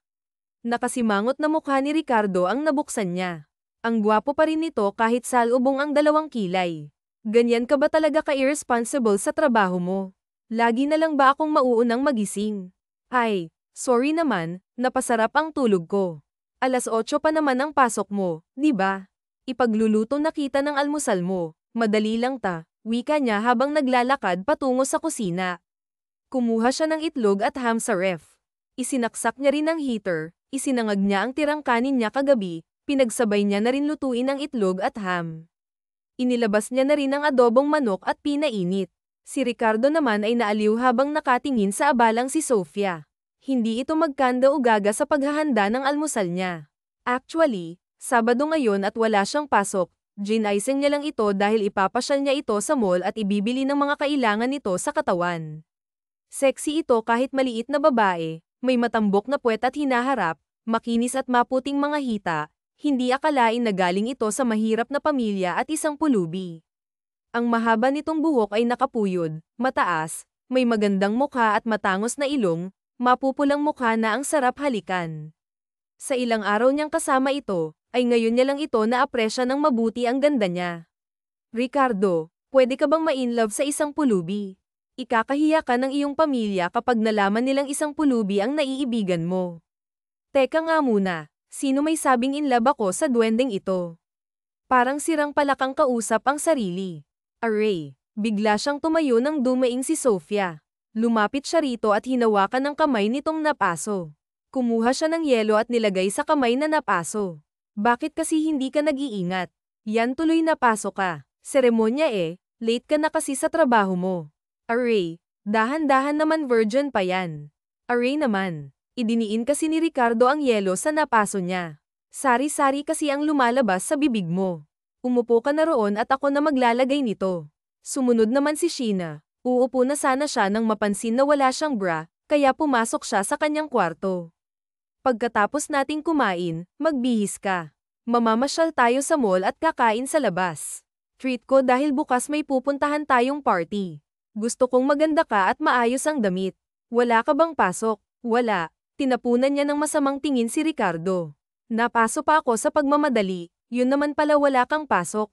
Nakasimangot na mukha ni Ricardo ang nabuksan niya. Ang gwapo pa rin nito kahit salubong ang 2 kilay. Ganyan ka ba talaga ka-irresponsible sa trabaho mo? Lagi na lang ba akong mauunang magising? Ay, sorry naman, napasarap ang tulog ko. 8:00 pa naman ang pasok mo, di ba? Ipagluluto na kita ng almusal mo, madali lang ta, wika niya habang naglalakad patungo sa kusina. Kumuha siya ng itlog at ham sa ref. Isinaksak niya rin ang heater, isinangag niya ang tirang kanin niya kagabi, pinagsabay niya na rin lutuin ang itlog at ham. Inilabas niya na rin ang adobong manok at pinainit. Si Ricardo naman ay naaliw habang nakatingin sa abalang si Sofia. Hindi ito magkanda o gaga sa paghahanda ng almusal niya. Actually, Sabado ngayon at wala siyang pasok, ginaising niya lang ito dahil ipapasyal niya ito sa mall at ibibili ng mga kailangan nito sa katawan. Sexy ito kahit maliit na babae, may matambok na puwet at hinaharap, makinis at maputing mga hita, hindi akalain na galing ito sa mahirap na pamilya at isang pulubi. Ang mahaba nitong buhok ay nakapuyod, mataas, may magandang mukha at matangos na ilong, mapupulang mukha na ang sarap halikan. Sa ilang araw niyang kasama ito, ay ngayon niya lang ito na-apresya ng mabuti ang ganda niya. Ricardo, pwede ka bang ma-inlove sa isang pulubi? Ikakahiya ka ng iyong pamilya kapag nalaman nilang isang pulubi ang naiibigan mo. Teka nga muna, sino may sabing inlove ako sa duwendeng ito? Parang sirang palakang kausap ang sarili. Aray, bigla siyang tumayo nang dumaing si Sofia. Lumapit siya rito at hinawakan ng kamay nitong napaso. Kumuha siya ng yelo at nilagay sa kamay na napaso. Bakit kasi hindi ka nag-iingat? Yan tuloy napaso ka. Seremonya late ka na kasi sa trabaho mo. Aray, dahan-dahan naman virgin pa yan. Aray naman, idiniin kasi ni Ricardo ang yelo sa napaso niya. Sari-sari kasi ang lumalabas sa bibig mo. Umupo ka na roon at ako na maglalagay nito. Sumunod naman si Sheena. Uupo na sana siya nang mapansin na wala siyang bra, kaya pumasok siya sa kanyang kwarto. Pagkatapos nating kumain, magbihis ka. Mamamasyal tayo sa mall at kakain sa labas. Treat ko dahil bukas may pupuntahan tayong party. Gusto kong maganda ka at maayos ang damit. Wala ka bang pasok? Wala. Tinapunan niya ng masamang tingin si Ricardo. Napaso pa ako sa pagmamadali, yun naman pala wala kang pasok.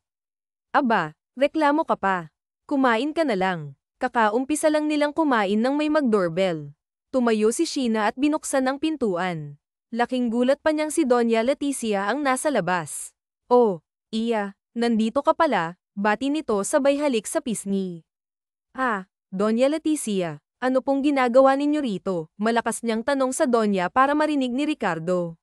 Aba, reklamo ka pa. Kumain ka na lang. Kakaumpisa lang nilang kumain nang may mag-doorbell. Tumayo si Sheena at binuksan ang pintuan. Laking gulat pa niyang si Doña Leticia ang nasa labas. Oh, iya, nandito ka pala, bati nito sabay halik sa pisngi. Ah, Doña Leticia, Ano pong ginagawa ninyo rito? Malakas niyang tanong sa Donya para marinig ni Ricardo.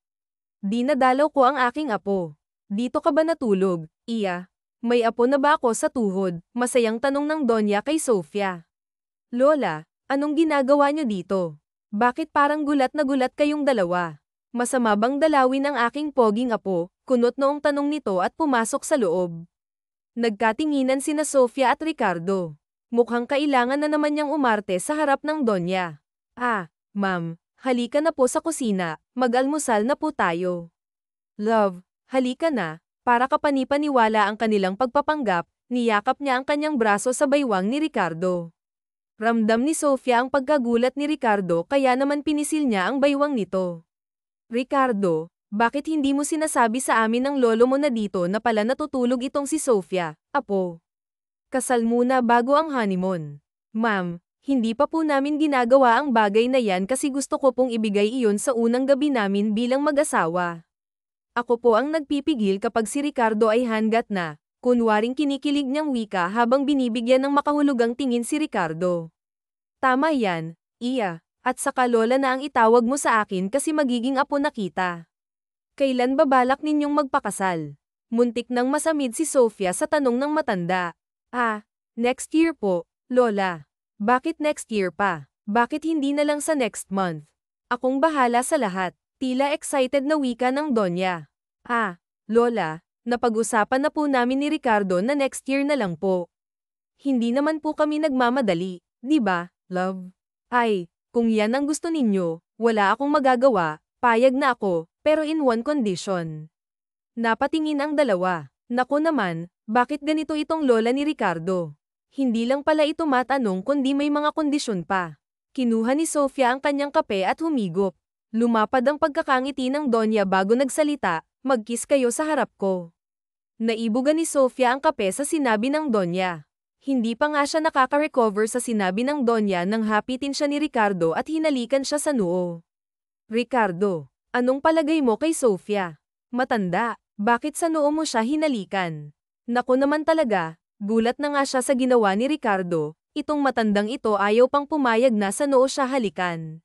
Dinadalaw ko ang aking apo. Dito ka ba natulog, Iya? May apo na ba ako sa tuhod? Masayang tanong ng Donya kay Sofia. Lola, anong ginagawa niyo dito? Bakit parang gulat na gulat kayong dalawa? Masama bang dalawin ang aking poging apo? Kunot noong tanong nito at pumasok sa loob. Nagkatinginan sina Sofia at Ricardo. Mukhang kailangan na naman niyang umarte sa harap ng Donya. Ma'am, halika na po sa kusina, mag-almusal na po tayo. Love, halika na, para kapanipaniwala ang kanilang pagpapanggap, niyakap niya ang kanyang braso sa baywang ni Ricardo. Ramdam ni Sofia ang pagkagulat ni Ricardo kaya naman pinisil niya ang baywang nito. Ricardo, bakit hindi mo sinasabi sa amin ng lolo mo na dito na pala natutulog itong si Sofia, apo? Kasal muna bago ang honeymoon. Ma'am, hindi pa po namin ginagawa ang bagay na yan kasi gusto ko pong ibigay iyon sa unang gabi namin bilang mag-asawa. Ako po ang nagpipigil kapag si Ricardo ay hangat na, kunwaring kinikilig niyang wika habang binibigyan ng makahulugang tingin si Ricardo. Tama yan, Iya, at saka lola na ang itawag mo sa akin kasi magiging apo na kita. Kailan ba balak ninyong magpakasal? Muntik nang masamid si Sofia sa tanong ng matanda. Next year po, lola. Bakit next year pa? Bakit hindi na lang sa next month? Akong bahala sa lahat. Tila excited na wika ng Donya. Lola, napag-usapan na po namin ni Ricardo na next year na lang po. Hindi naman po kami nagmamadali, di ba, love? Kung yan ang gusto ninyo, wala akong magagawa, payag na ako, pero in one condition. Napatingin ang dalawa. Naku naman, bakit ganito itong lola ni Ricardo? Hindi lang pala ito matanong kundi may mga kondisyon pa. Kinuha ni Sofia ang kanyang kape at humigop. Lumapad ang pagkakangiti ng Donya bago nagsalita, mag-kiss kayo sa harap ko. Naibuga ni Sofia ang kape sa sinabi ng Donya. Hindi pa nga siya nakaka-recover sa sinabi ng Donya nang hapitin siya ni Ricardo at hinalikan siya sa noo. Ricardo, anong palagay mo kay Sofia? Matanda, bakit sa noo mo siya hinalikan? Naku naman talaga, gulat na nga siya sa ginawa ni Ricardo, itong matandang ito ayaw pang pumayag na sa noo siya halikan.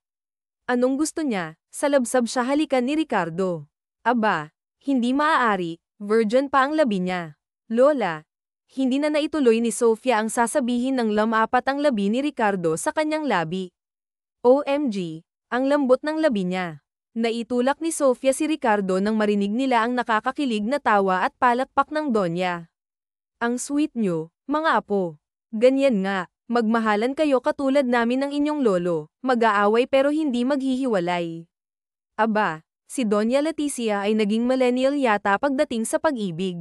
Anong gusto niya? Salabsab siya halikan ni Ricardo. Aba, hindi maaari, virgin pa ang labi niya. Lola, hindi na naituloy ni Sofia ang sasabihin ng lamapat ang labi ni Ricardo sa kanyang labi. OMG, ang lambot ng labi niya. Naitulak ni Sofia si Ricardo nang marinig nila ang nakakakilig na tawa at palakpak ng Donya. Ang sweet nyo, mga apo. Ganyan nga, magmahalan kayo katulad namin ng inyong lolo, mag-aaway pero hindi maghihiwalay. Aba, si Donya Leticia ay naging millennial yata pagdating sa pag-ibig.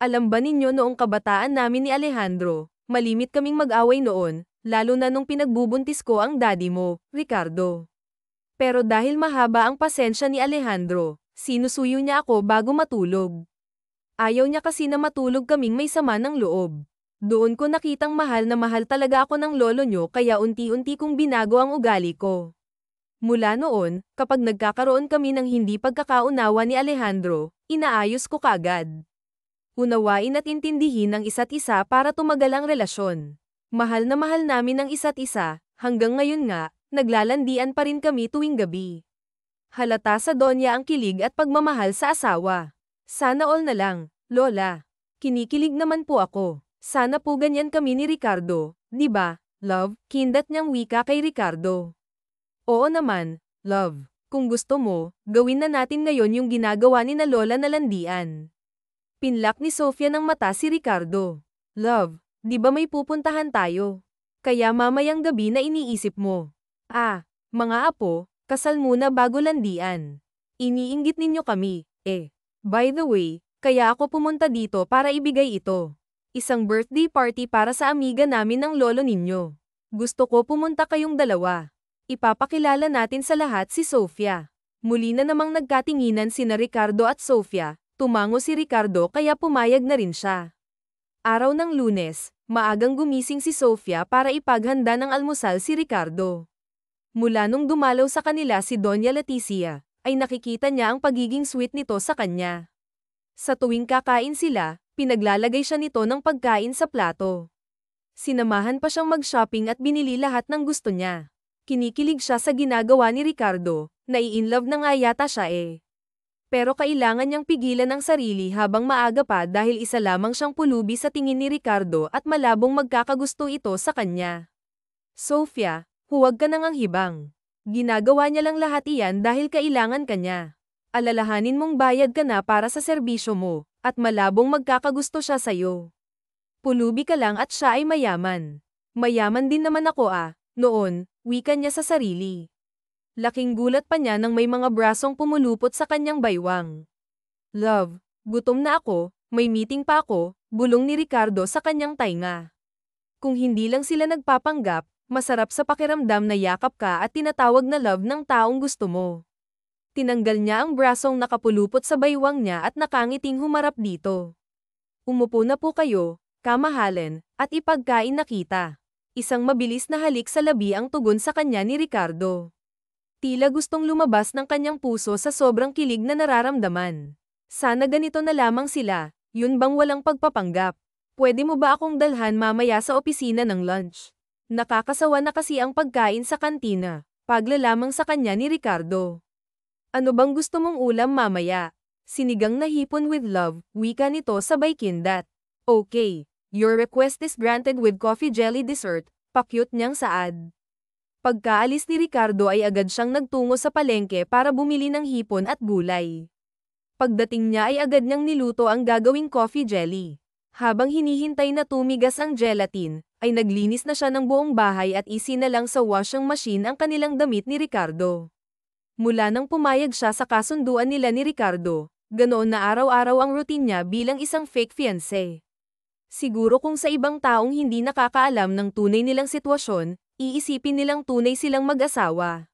Alam ba ninyo noong kabataan namin ni Alejandro, malimit kaming mag-away noon, lalo na nung pinagbubuntis ko ang daddy mo, Ricardo. Pero dahil mahaba ang pasensya ni Alejandro, sinusuyo niya ako bago matulog. Ayaw niya kasi na matulog kaming may sama ng loob. Doon ko nakitang mahal na mahal talaga ako ng lolo nyo kaya unti-unti kong binago ang ugali ko. Mula noon, kapag nagkakaroon kami ng hindi pagkakaunawa ni Alejandro, inaayos ko kaagad. Unawain at intindihin ang isa't isa para tumagal ang relasyon. Mahal na mahal namin ang isa't isa, hanggang ngayon nga, naglalandian pa rin kami tuwing gabi. Halata sa Donya ang kilig at pagmamahal sa asawa. Sana all na lang, lola. Kinikilig naman po ako. Sana po ganyan kami ni Ricardo, di ba, love? Kindat niyang wika kay Ricardo. Oo naman, love. Kung gusto mo, gawin na natin ngayon yung ginagawa ni na lola na landian. Pinlak ni Sofia ng mata si Ricardo. Love, di ba may pupuntahan tayo? Kaya mamayang gabi na iniisip mo. Mga apo, kasal muna bago landian. Iniinggit ninyo kami, By the way, kaya ako pumunta dito para ibigay ito. Isang birthday party para sa amiga namin ng lolo ninyo. Gusto ko pumunta kayong dalawa. Ipapakilala natin sa lahat si Sofia. Muli na namang nagkatinginan sina Ricardo at Sofia, tumango si Ricardo kaya pumayag na rin siya. Araw ng Lunes, maagang gumising si Sofia para ipaghanda ng almusal si Ricardo. Mula nung dumalaw sa kanila si Donya Leticia, ay nakikita niya ang pagiging sweet nito sa kanya. Sa tuwing kakain sila, pinaglalagay siya nito ng pagkain sa plato. Sinamahan pa siyang mag-shopping at binili lahat ng gusto niya. Kinikilig siya sa ginagawa ni Ricardo, nai-inlove na nga yata siya eh. Pero kailangan niyang pigilan ang sarili habang maaga pa dahil isa lamang siyang pulubi sa tingin ni Ricardo at malabong magkakagusto ito sa kanya. Sofia, huwag ka nang anghibang. Ginagawa niya lang lahat iyan dahil kailangan ka niya. Alalahanin mong bayad ka na para sa serbisyo mo, at malabong magkakagusto siya sa'yo. Pulubi ka lang at siya ay mayaman. Mayaman din naman ako ah, noon, wika niya sa sarili. Laking gulat pa niya nang may mga brasong pumulupot sa kanyang baywang. Love, gutom na ako, may meeting pa ako, bulong ni Ricardo sa kanyang tainga. Kung hindi lang sila nagpapanggap, masarap sa pakiramdam na yakap ka at tinatawag na love ng taong gusto mo. Tinanggal niya ang brasong nakapulupot sa baywang niya at nakangiting humarap dito. Umupo na po kayo, kamahalin, at ipagkain na kita. Isang mabilis na halik sa labi ang tugon sa kanya ni Ricardo. Tila gustong lumabas ng kanyang puso sa sobrang kilig na nararamdaman. Sana ganito na lamang sila, yun bang walang pagpapanggap? Pwede mo ba akong dalhan mamaya sa opisina ng lunch? Nakakasawa na kasi ang pagkain sa kantina, pagla lamang sa kanya ni Ricardo. Ano bang gusto mong ulam mamaya? Sinigang na hipon with love, wika nito sabay kindat. Okay, your request is granted with coffee jelly dessert, pakyut niyang saad. Pagkaalis ni Ricardo ay agad siyang nagtungo sa palengke para bumili ng hipon at gulay. Pagdating niya ay agad niyang niluto ang gagawing coffee jelly. Habang hinihintay na tumigas ang gelatin, ay naglinis na siya ng buong bahay at isinalang sa washing machine ang kanilang damit ni Ricardo. Mula nang pumayag siya sa kasunduan nila ni Ricardo, ganoon na araw-araw ang routine niya bilang isang fake fiancé. Siguro kung sa ibang taong hindi nakakaalam ng tunay nilang sitwasyon, iisipin nilang tunay silang mag-asawa.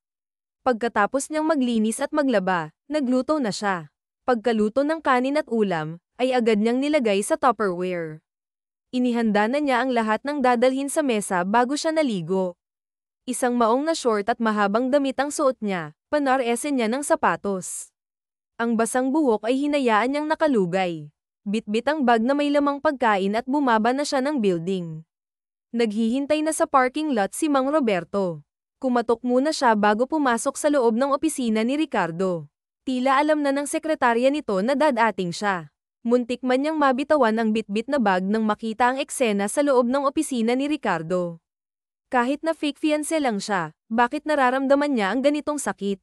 Pagkatapos niyang maglinis at maglaba, nagluto na siya. Pagkaluto ng kanin at ulam, ay agad niyang nilagay sa Tupperware. Inihanda na niya ang lahat ng dadalhin sa mesa bago siya naligo. Isang maong na short at mahabang damit ang suot niya, panaresen niya ng sapatos. Ang basang buhok ay hinayaan niyang nakalugay. Bitbit ang bag na may lamang pagkain at bumaba na siya ng building. Naghihintay na sa parking lot si Mang Roberto. Kumatok muna siya bago pumasok sa loob ng opisina ni Ricardo. Tila alam na ng sekretarya nito na dadating siya. Muntik man niyang mabitawan ang bitbit na bag nang makita ang eksena sa loob ng opisina ni Ricardo. Kahit na fake fiancé lang siya, bakit nararamdaman niya ang ganitong sakit?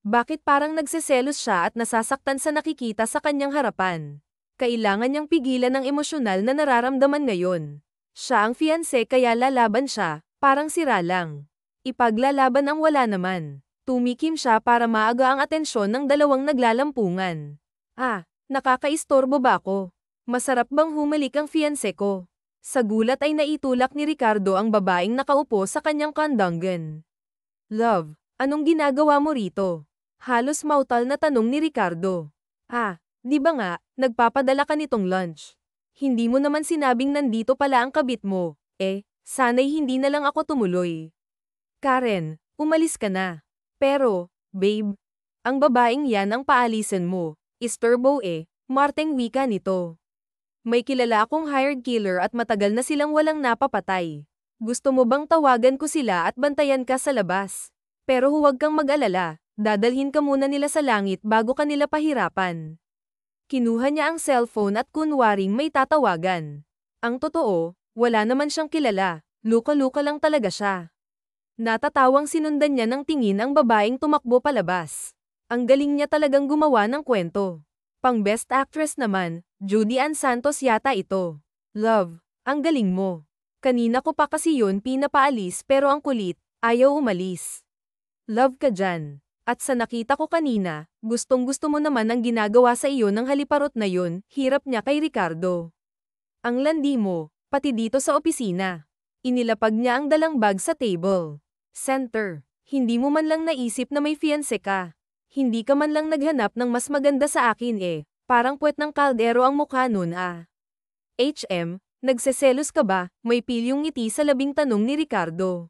Bakit parang nagseselos siya at nasasaktan sa nakikita sa kanyang harapan? Kailangan niyang pigilan ang emosyonal na nararamdaman ngayon. Siya ang fiancé kaya lalaban siya, parang sira lang. Ipaglalaban ang wala naman. Tumikim siya para maaga ang atensyon ng dalawang naglalampungan. Ah, nakakaistorbo ba ako? Masarap bang humalik ang fiancé ko? Sa gulat ay naitulak ni Ricardo ang babaeng nakaupo sa kanyang kandanggan. Love, anong ginagawa mo rito? Halos mautal na tanong ni Ricardo. Ah, di ba nga, nagpapadala ka nitong lunch? Hindi mo naman sinabing nandito pala ang kabit mo, sana'y hindi na lang ako tumuloy. Karen, umalis ka na. Pero, babe, ang babaeng yan ang paalisan mo, isturbo Marteng wika nito. May kilala akong hired killer at matagal na silang walang napapatay. Gusto mo bang tawagan ko sila at bantayan ka sa labas? Pero huwag kang mag-alala, dadalhin ka muna nila sa langit bago ka nila pahirapan. Kinuha niya ang cellphone at kunwaring may tatawagan. Ang totoo, wala naman siyang kilala, luka-luka lang talaga siya. Natatawang sinundan niya ng tingin ang babaeng tumakbo palabas. Ang galing niya talagang gumawa ng kwento. Pang Best Actress naman, Judy Ann Santos yata ito. Love, ang galing mo. Kanina ko pa kasi yun pinapaalis pero ang kulit, ayaw umalis. Love ka dyan. At sa nakita ko kanina, gustong-gusto mo naman ang ginagawa sa iyo ng haliparot na yun, hirap niya kay Ricardo. Ang landi mo, pati dito sa opisina. Inilapag niya ang dalang bag sa table. Center, hindi mo man lang naisip na may fiancé ka. Hindi ka man lang naghanap ng mas maganda sa akin parang puwet ng kaldero ang mukha nun HM, nagseselos ka ba? May pilyong ngiti sa labing tanong ni Ricardo.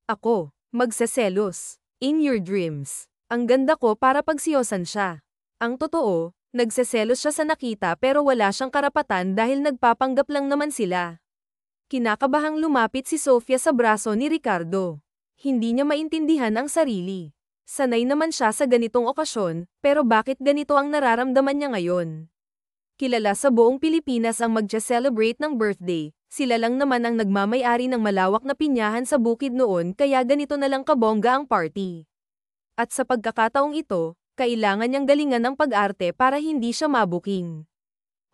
Ako, magseselos. In your dreams. Ang ganda ko para pagsiyosan siya. Ang totoo, nagseselos siya sa nakita pero wala siyang karapatan dahil nagpapanggap lang naman sila. Kinakabahang lumapit si Sofia sa braso ni Ricardo. Hindi niya maintindihan ang sarili. Sanay naman siya sa ganitong okasyon, pero bakit ganito ang nararamdaman niya ngayon? Kilala sa buong Pilipinas ang magja-celebrate ng birthday, sila lang naman ang nagmamay-ari ng malawak na pinyahan sa bukid noon kaya ganito na lang kabongga ang party. At sa pagkakataong ito, kailangan niyang galingan ng pag-arte para hindi siya mabuking.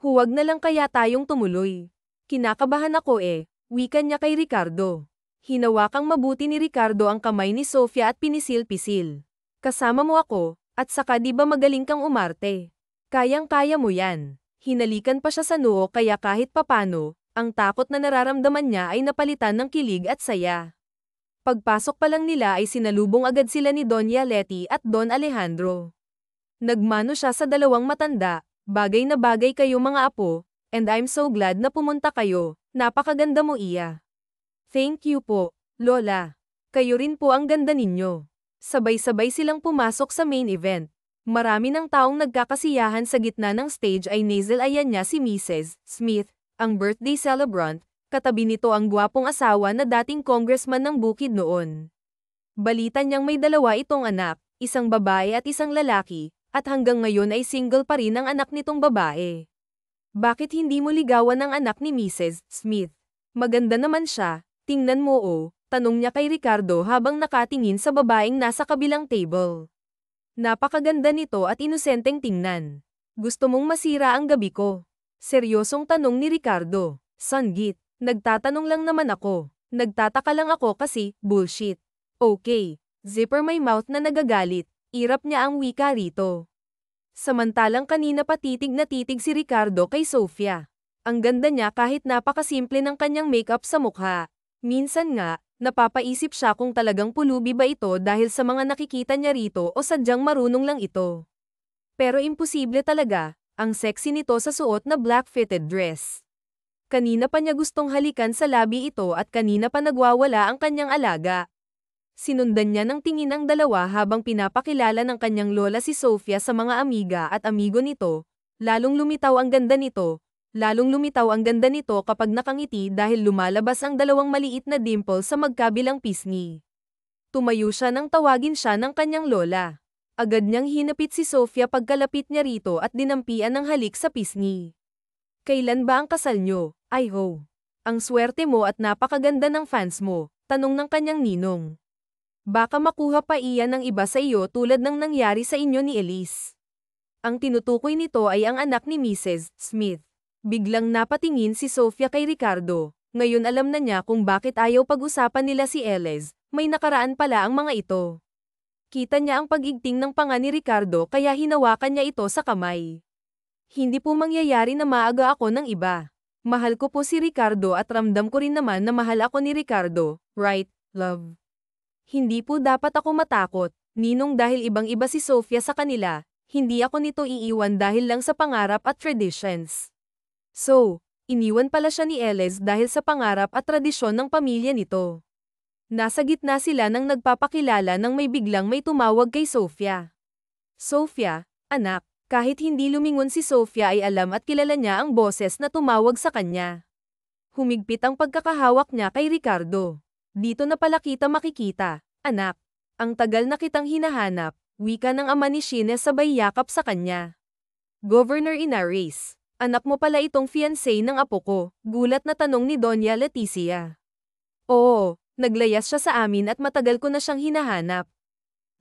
Huwag na lang kaya tayong tumuloy. Kinakabahan ako wika niya kay Ricardo. Hinawakang mabuti ni Ricardo ang kamay ni Sofia at pinisil-pisil. Kasama mo ako, at saka di ba magaling kang umarte? Kayang-kaya mo yan. Hinalikan pa siya sa noo kaya kahit papano, ang takot na nararamdaman niya ay napalitan ng kilig at saya. Pagpasok pa lang nila ay sinalubong agad sila ni Doña Leti at Don Alejandro. Nagmano siya sa dalawang matanda, bagay na bagay kayo mga apo, and I'm so glad na pumunta kayo, napakaganda mo iya. Thank you po, Lola. Kayo rin po ang ganda ninyo. Sabay-sabay silang pumasok sa main event. Marami ng taong nagkakasiyahan sa gitna ng stage ay nasal-ayan niya si Mrs. Smith, ang birthday celebrant, katabi nito ang gwapong asawa na dating congressman ng bukid noon. Balita niyang may dalawa itong anak, isang babae at isang lalaki, at hanggang ngayon ay single pa rin ang anak nitong babae. Bakit hindi mo ligawan ang anak ni Mrs. Smith? Maganda naman siya, tingnan mo tanong niya kay Ricardo habang nakatingin sa babaeng nasa kabilang table. Napakaganda nito at inosenteng tingnan. Gusto mong masira ang gabi ko? Seryosong tanong ni Ricardo. Sanggit, nagtatanong lang naman ako. Nagtataka lang ako kasi, bullshit. Okay, zipper my mouth na nagagalit, irap niya ang wika rito. Samantalang kanina pa titig na titig si Ricardo kay Sofia. Ang ganda niya kahit napakasimple ng kanyang makeup sa mukha. Minsan nga, napapaisip siya kung talagang pulubi ba ito dahil sa mga nakikita niya rito o sadyang marunong lang ito. Pero imposible talaga, ang sexy nito sa suot na black-fitted dress. Kanina pa niya gustong halikan sa labi ito at kanina pa nagwawala ang kanyang alaga. Sinundan niya ng tingin ang dalawa habang pinapakilala ng kanyang lola si Sofia sa mga amiga at amigo nito, lalong lumitaw ang ganda nito. Lalong lumitaw ang ganda nito kapag nakangiti dahil lumalabas ang dalawang maliit na dimple sa magkabilang pisngi. Tumayo siya nang tawagin siya ng kanyang lola. Agad niyang hinapit si Sofia pagkalapit niya rito at dinampian ng halik sa pisngi. Kailan ba ang kasal niyo? Ay ho. Ang swerte mo at napakaganda ng fans mo, tanong ng kanyang ninong. Baka makuha pa iyan ng iba sa iyo tulad ng nangyari sa inyo ni Elise. Ang tinutukoy nito ay ang anak ni Mrs. Smith. Biglang napatingin si Sofia kay Ricardo, ngayon alam na niya kung bakit ayaw pag-usapan nila si Elise, may nakaraan pala ang mga ito. Kita niya ang pag-igting ng panga ni Ricardo kaya hinawakan niya ito sa kamay. Hindi po mangyayari na maaga ako ng iba. Mahal ko po si Ricardo at ramdam ko rin naman na mahal ako ni Ricardo, right, love? Hindi po dapat ako matakot, ninong dahil ibang-iba si Sofia sa kanila, hindi ako nito iiwan dahil lang sa pangarap at traditions. So, iniwan pala siya ni Elise dahil sa pangarap at tradisyon ng pamilya nito. Nasa gitna sila nang nagpapakilala nang may biglang may tumawag kay Sofia. Sofia, anak, kahit hindi lumingon si Sofia ay alam at kilala niya ang boses na tumawag sa kanya. Humigpit ang pagkakahawak niya kay Ricardo. Dito na pala kita makikita, anak. Ang tagal na kitang hinahanap, wika ng ama ni Shine sabay yakap sa kanya. Governor Inares. Anak mo pala itong fiancé ng apo ko, gulat na tanong ni Doña Leticia. Oo, naglayas siya sa amin at matagal ko na siyang hinahanap.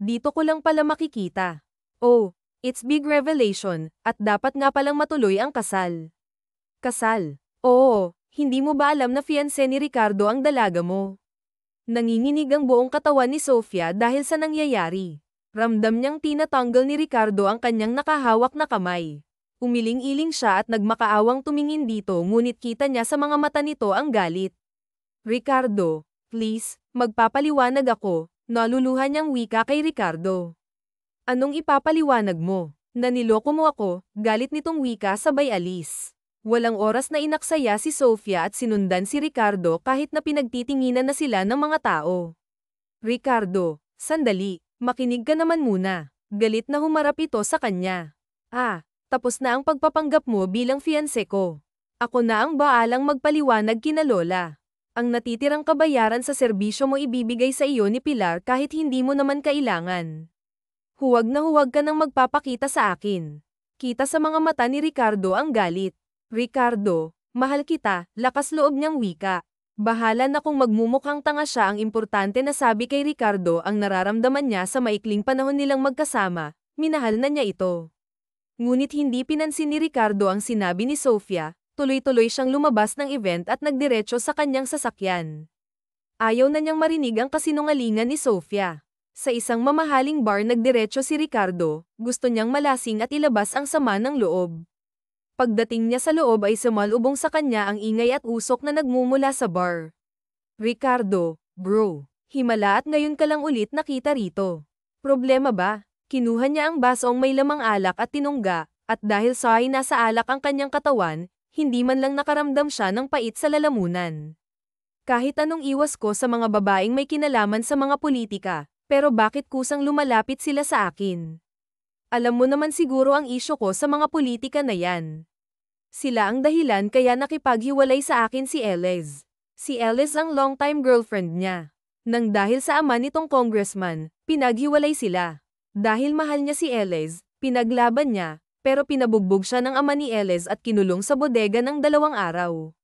Dito ko lang pala makikita. Oh, it's big revelation, at dapat nga palang matuloy ang kasal. Kasal? Oo, hindi mo ba alam na fiancé ni Ricardo ang dalaga mo? Nanginginig ang buong katawan ni Sofia dahil sa nangyayari. Ramdam niyang tinatanggal ni Ricardo ang kanyang nakahawak na kamay. Umiling-iling siya at nagmakaawang tumingin dito ngunit kita niya sa mga mata nito ang galit. Ricardo, please, magpapaliwanag ako, naluluhan niyang wika kay Ricardo. Anong ipapaliwanag mo? Naniloko mo ako, galit nitong wika sabay alis. Walang oras na inaksaya si Sofia at sinundan si Ricardo kahit na pinagtitinginan na sila ng mga tao. Ricardo, sandali, makinig ka naman muna. Galit na humarap ito sa kanya. Tapos na ang pagpapanggap mo bilang fiancé ko. Ako na ang baalang magpaliwanag kina Lola. Ang natitirang kabayaran sa serbisyo mo ibibigay sa iyo ni Pilar kahit hindi mo naman kailangan. Huwag na huwag ka nang magpapakita sa akin. Kita sa mga mata ni Ricardo ang galit. Ricardo, mahal kita, lakas loob niyang wika. Bahala na kung magmumukhang tanga siya, ang importante na sabi kay Ricardo ang nararamdaman niya sa maikling panahon nilang magkasama, minahal na niya ito. Ngunit hindi pinansin ni Ricardo ang sinabi ni Sofia, tuloy-tuloy siyang lumabas ng event at nagdiretso sa kanyang sasakyan. Ayaw na niyang marinig ang kasinungalingan ni Sofia. Sa isang mamahaling bar nagdiretso si Ricardo, gusto niyang malasing at ilabas ang sama ng loob. Pagdating niya sa loob ay sumalubong sa kanya ang ingay at usok na nagmumula sa bar. Ricardo, bro, himala at ngayon ka lang ulit nakita rito. Problema ba? Kinuha niya ang basong may lamang alak at tinungga, at dahil ay nasa alak ang kanyang katawan, hindi man lang nakaramdam siya ng pait sa lalamunan. Kahit anong iwas ko sa mga babaeng may kinalaman sa mga politika, pero bakit kusang lumalapit sila sa akin? Alam mo naman siguro ang isyo ko sa mga politika na yan. Sila ang dahilan kaya nakipaghiwalay sa akin si Elez. Si Elez ang long-time girlfriend niya. Nang dahil sa ama nitong congressman, pinaghiwalay sila. Dahil mahal niya si Elez, pinaglaban niya, pero pinabugbog siya ng ama ni Elez at kinulong sa bodega ng 2 araw.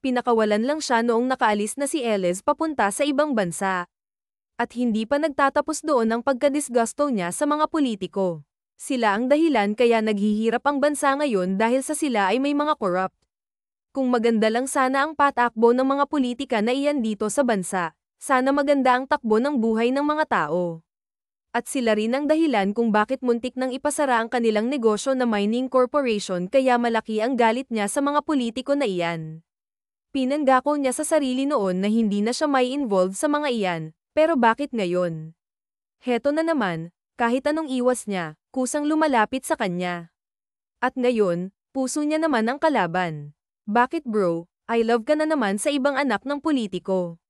Pinakawalan lang siya noong nakaalis na si Elez papunta sa ibang bansa. At hindi pa nagtatapos doon ang pagkadisgusto niya sa mga politiko. Sila ang dahilan kaya naghihirap ang bansa ngayon dahil sa sila ay may mga corrupt. Kung maganda lang sana ang patakbo ng mga politika na iyan dito sa bansa, sana maganda ang takbo ng buhay ng mga tao. At sila rin ang dahilan kung bakit muntik nang ipasara ang kanilang negosyo na mining corporation kaya malaki ang galit niya sa mga politiko na iyan. Pinanggako niya sa sarili noon na hindi na siya may involved sa mga iyan, pero bakit ngayon? Heto na naman, kahit anong iwas niya, kusang lumalapit sa kanya. At ngayon, puso niya naman ang kalaban. Bakit bro, I love ka na naman sa ibang anak ng politiko?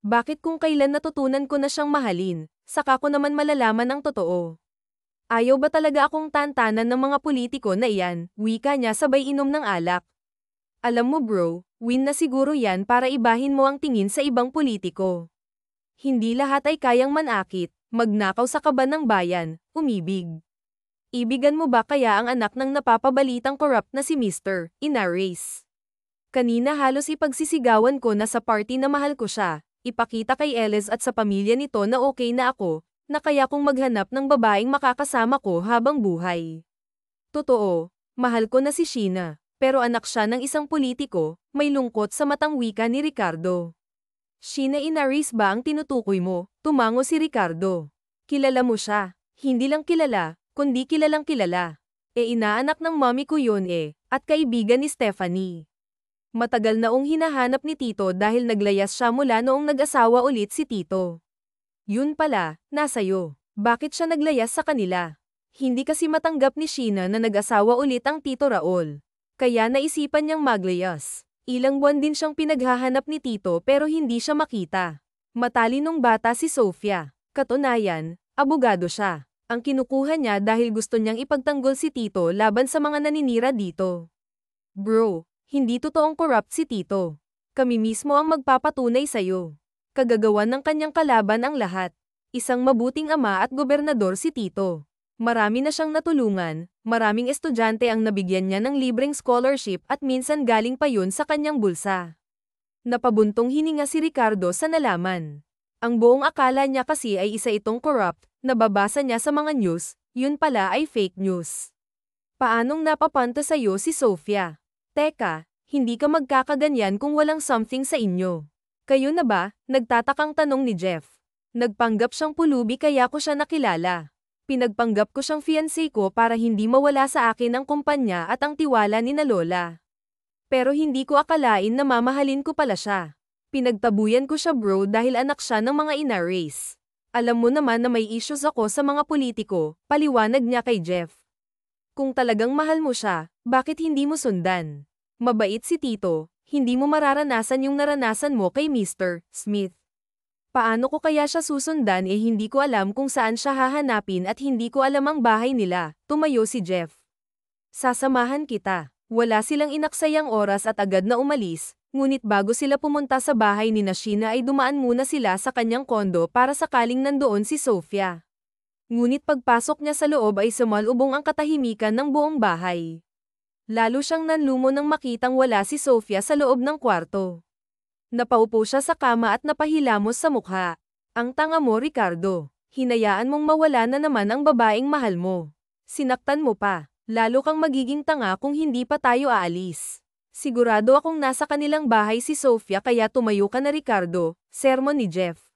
Bakit kung kailan natutunan ko na siyang mahalin, saka ko naman malalaman ang totoo? Ayaw ba talaga akong tantanan ng mga politiko na iyan, wika niya sabay inom ng alak. Alam mo bro, win na siguro yan para ibahin mo ang tingin sa ibang politiko. Hindi lahat ay kayang manakit, magnakaw sa kaban ng bayan, umibig. Ibigan mo ba kaya ang anak ng napapabalitang corrupt na si Mr. Inares? Kanina halos ipagsisigawan ko na sa party na mahal ko siya, ipakita kay Elez at sa pamilya nito na okay na ako, na kaya kong maghanap ng babaeng makakasama ko habang buhay. Totoo, mahal ko na si Sheena, pero anak siya ng isang politiko, may lungkot sa matang wika ni Ricardo. Sheena Inares ba ang tinutukoy mo? Tumango si Ricardo. Kilala mo siya, hindi lang kilala, kundi kilalang kilala. Inaanak ng mommy ko yun at kaibigan ni Stephanie. Matagal naong hinahanap ni Tito dahil naglayas siya mula noong nag-asawa ulit si Tito. Yun pala, nasa'yo. Bakit siya naglayas sa kanila? Hindi kasi matanggap ni Sheena na nag-asawa ulit ang Tito Raul. Kaya naisipan niyang maglayas. Ilang buwan din siyang pinaghahanap ni Tito pero hindi siya makita. Matalinong bata si Sofia. Katunayan, abogado siya. Ang kinukuha niya dahil gusto niyang ipagtanggol si Tito laban sa mga naninira dito. Bro, hindi totoong corrupt si Tito. Kami mismo ang magpapatunay sa'yo. Kagagawan ng kanyang kalaban ang lahat. Isang mabuting ama at gobernador si Tito. Marami na siyang natulungan, maraming estudyante ang nabigyan niya ng libreng scholarship at minsan galing pa yun sa kanyang bulsa. Napabuntong hininga si Ricardo sa nalaman. Ang buong akala niya kasi ay isa itong corrupt, nababasa niya sa mga news, yun pala ay fake news. Paanong napapanta sa'yo si Sofia? Teka, hindi ka magkakaganyan kung walang something sa inyo. Kayo na ba? Nagtatakang tanong ni Jeff. Nagpanggap siyang pulubi kaya ko siya nakilala. Pinagpanggap ko siyang fiancé ko para hindi mawala sa akin ang kumpanya at ang tiwala ni na Lola. Pero hindi ko akalain na mamahalin ko pala siya. Pinagtabuyan ko siya bro dahil anak siya ng mga Inares. Alam mo naman na may issues ako sa mga politiko, paliwanag niya kay Jeff. Kung talagang mahal mo siya, bakit hindi mo sundan? Mabait si Tito, hindi mo mararanasan yung naranasan mo kay Mr. Smith. Paano ko kaya siya susundan hindi ko alam kung saan siya hahanapin at hindi ko alam ang bahay nila, tumayo si Jeff. Sasamahan kita. Wala silang inaksayang oras at agad na umalis, ngunit bago sila pumunta sa bahay ni Sheena ay dumaan muna sila sa kanyang kondo para sakaling nandoon si Sofia. Ngunit pagpasok niya sa loob ay sumalubong ang katahimikan ng buong bahay. Lalo siyang nanlumo nang makitang wala si Sofia sa loob ng kwarto. Napaupo siya sa kama at napahilamos sa mukha. Ang tanga mo, Ricardo. Hinayaan mong mawala na naman ang babaeng mahal mo. Sinaktan mo pa. Lalo kang magiging tanga kung hindi pa tayo aalis. Sigurado akong nasa kanilang bahay si Sofia kaya tumayo ka na, Ricardo, sermon ni Jeff.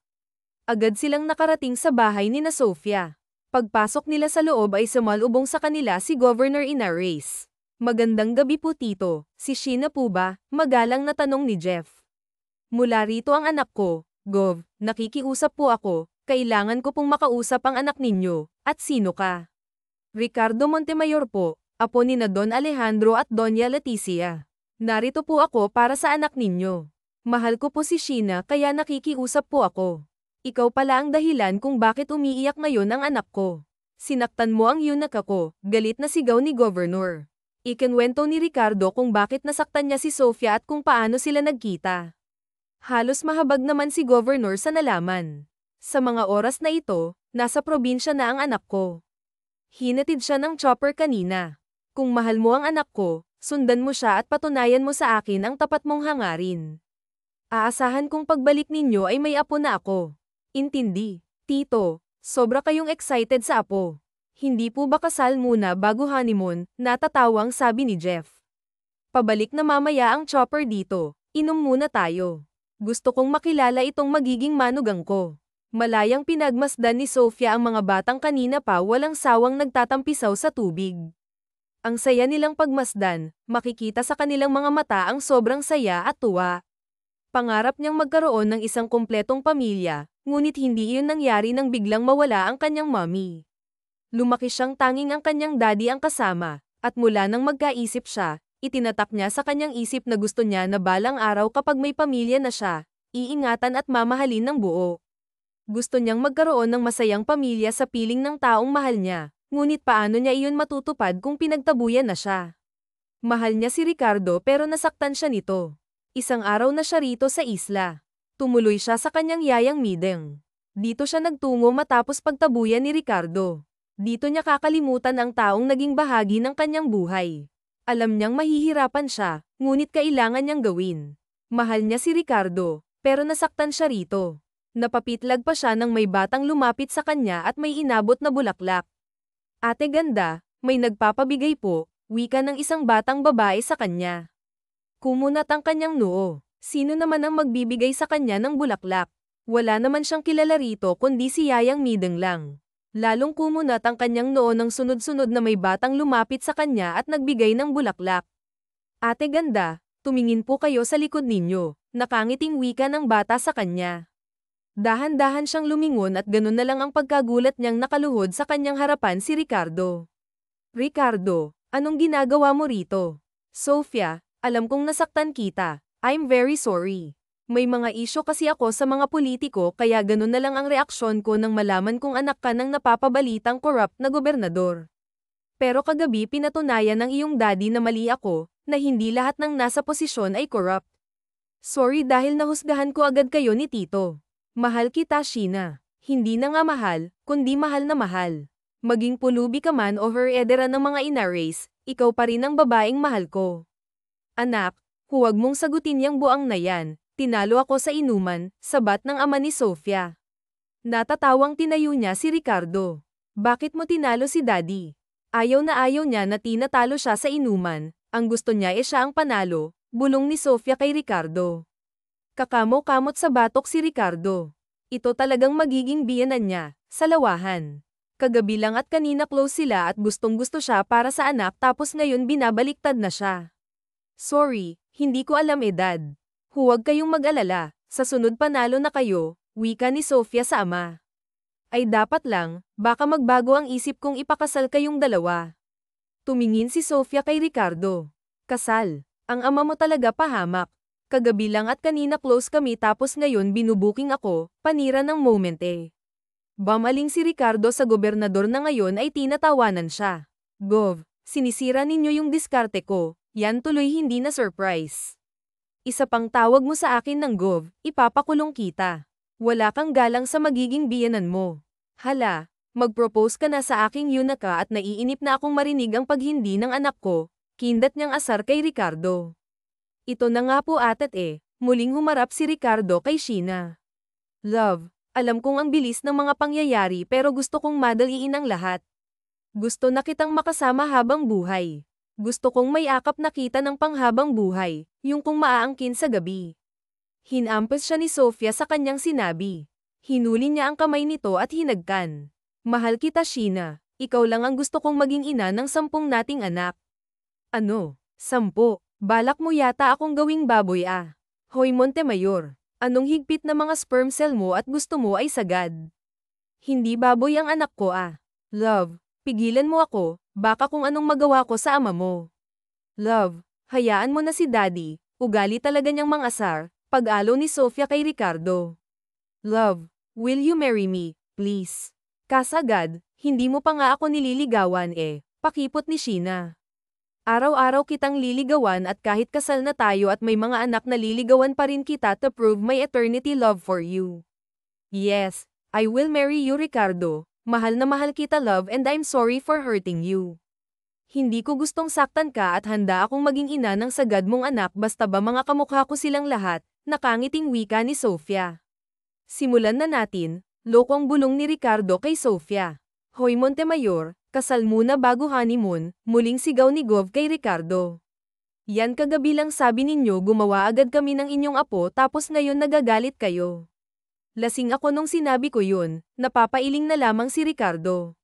Agad silang nakarating sa bahay ni na Sofia. Pagpasok nila sa loob ay sumalubong sa kanila si Governor Inares. Magandang gabi po, Tito. Si Sheena po ba? Magalang na tanong ni Jeff. Mula rito ang anak ko, Gov, nakikiusap po ako, kailangan ko pong makausap ang anak ninyo, at sino ka? Ricardo Montemayor po, apo ni na Don Alejandro at Doña Leticia. Narito po ako para sa anak ninyo. Mahal ko po si Sheena kaya nakikiusap po ako. Ikaw pala ang dahilan kung bakit umiiyak ngayon ang anak ko. Sinaktan mo ang eunuch ako, galit na sigaw ni Governor. Ikinwento ni Ricardo kung bakit nasaktan niya si Sofia at kung paano sila nagkita. Halos mahabag naman si Governor sa nalaman. Sa mga oras na ito, nasa probinsya na ang anak ko. Hinatid siya ng chopper kanina. Kung mahal mo ang anak ko, sundan mo siya at patunayan mo sa akin ang tapat mong hangarin. Aasahan kong pagbalik ninyo ay may apo na ako. Intindi, Tito, sobra kayong excited sa apo. Hindi po ba kasal muna bago honeymoon, natatawang sabi ni Jeff. Pabalik na mamaya ang chopper dito, inom muna tayo. Gusto kong makilala itong magiging manugang ko. Malayang pinagmasdan ni Sofia ang mga batang kanina pa walang sawang nagtatampisaw sa tubig. Ang saya nilang pagmasdan, makikita sa kanilang mga mata ang sobrang saya at tuwa. Pangarap niyang magkaroon ng isang kumpletong pamilya, ngunit hindi iyon nangyari nang biglang mawala ang kanyang mommy. Lumaki siyang tanging ang kanyang daddy ang kasama, at mula nang magkaisip siya, itinatak niya sa kanyang isip na gusto niya na balang araw kapag may pamilya na siya, iingatan at mamahalin ng buo. Gusto niyang magkaroon ng masayang pamilya sa piling ng taong mahal niya, ngunit paano niya iyon matutupad kung pinagtabuyan na siya? Mahal niya si Ricardo pero nasaktan siya nito. Isang araw na siya rito sa isla. Tumuloy siya sa kanyang yayang Mideng. Dito siya nagtungo matapos pagtabuyan ni Ricardo. Dito niya kakalimutan ang taong naging bahagi ng kanyang buhay. Alam niyang mahihirapan siya, ngunit kailangan niyang gawin. Mahal niya si Ricardo, pero nasaktan siya rito. Napapitlag pa siya nang may batang lumapit sa kanya at may inabot na bulaklak. Ate ganda, may nagpapabigay po, wika ng isang batang babae sa kanya. Kumunat ang kanyang noo. Sino naman ang magbibigay sa kanya ng bulaklak? Wala naman siyang kilala rito kundi si Yayang Mideng lang. Lalong kumunat ang kanyang noo ng sunod-sunod na may batang lumapit sa kanya at nagbigay ng bulaklak. Ate ganda, tumingin po kayo sa likod ninyo, nakangiting wika ng bata sa kanya. Dahan-dahan siyang lumingon at ganun na lang ang pagkagulat niyang nakaluhod sa kanyang harapan si Ricardo. Ricardo, anong ginagawa mo rito? Sofia, alam kong nasaktan kita. I'm very sorry. May mga isyo kasi ako sa mga politiko kaya ganun na lang ang reaksyon ko nang malaman kong anak ka ng napapabalitang corrupt na gobernador. Pero kagabi pinatunayan ng iyong daddy na mali ako, na hindi lahat ng nasa posisyon ay corrupt. Sorry dahil nahusgahan ko agad kayo ni Tito. Mahal kita, Sheena. Hindi na nga mahal, kundi mahal na mahal. Maging pulubi ka man o heredera ng mga Inares, ikaw pa rin ang babaeng mahal ko. Anak, huwag mong sagutin yang buang na yan. Tinalo ako sa inuman, sabat ng ama ni Sofia. Natatawang tinayo niya si Ricardo. Bakit mo tinalo si Daddy? Ayaw niya na tinatalo siya sa inuman, ang gusto niya siya ang panalo, bulong ni Sofia kay Ricardo. Kakamo-kamot sa batok si Ricardo. Ito talagang magiging biyenan niya, sa lawahan. Kagabi lang at kanina close sila at gustong-gusto siya para sa anak tapos ngayon binabaliktad na siya. Sorry, hindi ko alam edad. Huwag kayong mag-alala, sa sunod panalo na kayo, wika ni Sofia sa ama. Ay dapat lang, baka magbago ang isip kong ipakasal kayong dalawa. Tumingin si Sofia kay Ricardo. Kasal, ang ama mo talaga pahamak. Kagabi lang at kanina close kami tapos ngayon binubuking ako, panira ng moment eh. Bamaling si Ricardo sa gobernador na ngayon ay tinatawanan siya. Gov, sinisira ninyo yung diskarte ko, Yan tuloy hindi na surprise. Isa pang tawag mo sa akin ng Gov, ipapakulong kita. Wala kang galang sa magiging biyenan mo. Hala, mag-propose ka na sa aking Yunaka at naiinip na akong marinig ang paghindi ng anak ko, kindat niyang asar kay Ricardo. Ito na nga po atat muling humarap si Ricardo kay Sheena. Love, alam kong ang bilis ng mga pangyayari pero gusto kong madaliin ang lahat. Gusto na kitang makasama habang buhay. Gusto kong may akap na kita ng panghabang buhay, yung kung maaangkin sa gabi. Hinampas siya ni Sofia sa kanyang sinabi. Hinuli niya ang kamay nito at hinagkan. Mahal kita Sheena, ikaw lang ang gusto kong maging ina ng 10 nating anak. Ano? 10? Balak mo yata akong gawing baboy Hoy Montemayor, anong higpit na mga sperm cell mo at gusto mo ay sagad? Hindi baboy ang anak ko Love, pigilan mo ako, baka kung anong magawa ko sa ama mo. Love, hayaan mo na si Daddy, ugali talaga niyang mangasar, pag-alo ni Sofia kay Ricardo. Love, will you marry me, please? Kasagad, hindi mo pa nga ako nililigawan pakipot ni Sheena. Araw-araw kitang liligawan at kahit kasal na tayo at may mga anak na liligawan pa rin kita to prove my eternity love for you. Yes, I will marry you Ricardo, mahal na mahal kita love and I'm sorry for hurting you. Hindi ko gustong saktan ka at handa akong maging ina ng sagad mong anak basta ba mga kamukha ko silang lahat, nakangiting wika ni Sofia. Simulan na natin, lokong bulong ni Ricardo kay Sofia. Hoy Montemayor, kasal muna bago honeymoon, muling sigaw ni Gov kay Ricardo. Yan kagabi lang sabi ninyo gumawa agad kami ng inyong apo tapos ngayon nagagalit kayo. Lasing ako nung sinabi ko yun, napapailing na lamang si Ricardo.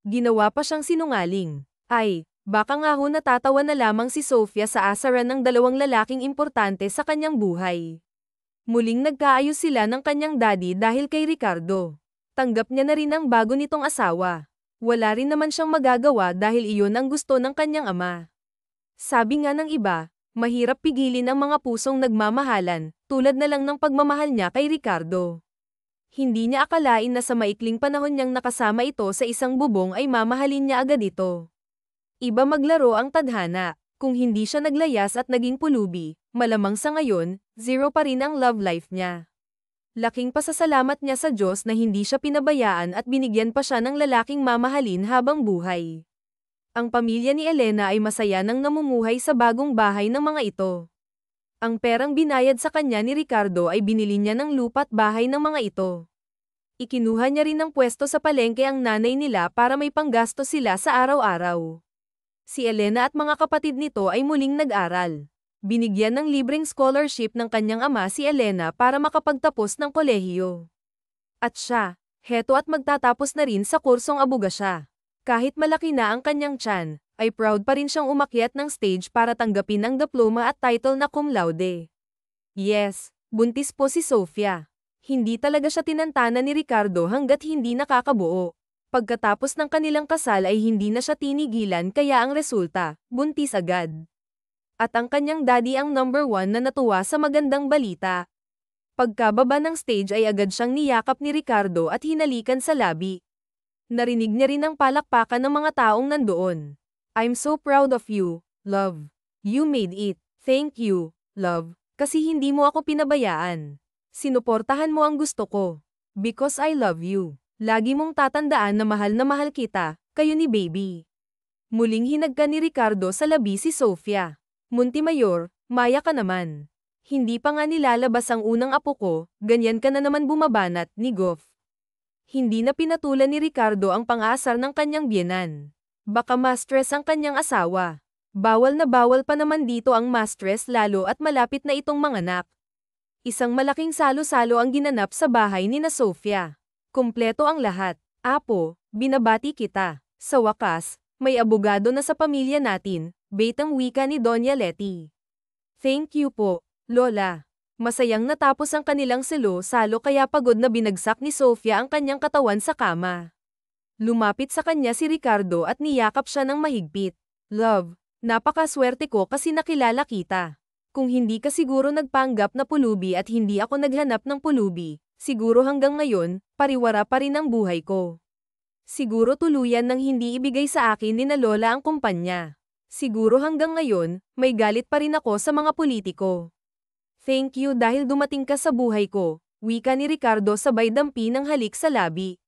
Ginawa pa siyang sinungaling. Ay, baka nga ho natatawa na lamang si Sofia sa asaran ng 2 lalaking importante sa kanyang buhay. Muling nagkaayos sila ng kanyang daddy dahil kay Ricardo. Tanggap niya na rin ang bago nitong asawa. Wala rin naman siyang magagawa dahil iyon ang gusto ng kanyang ama. Sabi nga ng iba, mahirap pigilin ang mga pusong nagmamahalan, tulad na lang ng pagmamahal niya kay Ricardo. Hindi niya akalain na sa maikling panahon niyang nakasama ito sa isang bubong ay mamahalin niya agad ito. Iba maglaro ang tadhana, kung hindi siya naglayas at naging pulubi, malamang sa ngayon, 0 pa rin ang love life niya. Laking pasasalamat niya sa Diyos na hindi siya pinabayaan at binigyan pa siya ng lalaking mamahalin habang buhay. Ang pamilya ni Elena ay masaya nang namumuhay sa bagong bahay ng mga ito. Ang perang binayad sa kanya ni Ricardo ay binili niya ng lupa at bahay ng mga ito. Ikinuha niya rin ng pwesto sa palengke ang nanay nila para may panggasto sila sa araw-araw. Si Elena at mga kapatid nito ay muling nag-aral. Binigyan ng libreng scholarship ng kanyang ama si Elena para makapagtapos ng kolehiyo. At siya, heto at magtatapos na rin sa kursong abogasya. Kahit malaki na ang kanyang tiyan, ay proud pa rin siyang umakyat ng stage para tanggapin ang diploma at title na cum laude. Yes, buntis po si Sofia. Hindi talaga siya tinantana ni Ricardo hanggat hindi nakakabuo. Pagkatapos ng kanilang kasal ay hindi na siya tinigilan kaya ang resulta, buntis agad. At ang kanyang daddy ang number 1 na natuwa sa magandang balita. Pagkababa ng stage ay agad siyang niyakap ni Ricardo at hinalikan sa labi. Narinig niya rin ang palakpakan ng mga taong nandoon. I'm so proud of you, love. You made it. Thank you, love, kasi hindi mo ako pinabayaan. Sinuportahan mo ang gusto ko. Because I love you. Lagi mong tatandaan na mahal kita, kayo ni baby. Muling hinagka ni Ricardo sa labi si Sofia. Montemayor, maya ka naman. Hindi pa nga nilalabas ang unang apo ko, ganyan ka na naman bumabanat ni Goff. Hindi na pinatulan ni Ricardo ang pang-aasar ng kanyang biyenan. Baka ma-stress ang kanyang asawa. Bawal na bawal pa naman dito ang ma-stress lalo at malapit na itong manganak. Isang malaking salo-salo ang ginanap sa bahay ni na Sofia. Kumpleto ang lahat. Apo, binabati kita. Sa wakas, may abogado na sa pamilya natin, betang wika ni Doña Letty. Thank you po, Lola. Masayang natapos ang kanilang salo kaya pagod na binagsak ni Sofia ang kanyang katawan sa kama. Lumapit sa kanya si Ricardo at niyakap siya ng mahigpit. Love, napakaswerte ko kasi nakilala kita. Kung hindi ka siguro nagpanggap na pulubi at hindi ako naghanap ng pulubi, siguro hanggang ngayon, pariwara pa rin ang buhay ko. Siguro tuluyan nang hindi ibigay sa akin ni na Lola ang kumpanya. Siguro hanggang ngayon, may galit pa rin ako sa mga politiko. Thank you dahil dumating ka sa buhay ko, wika ni Ricardo sabay dampi ng halik sa labi.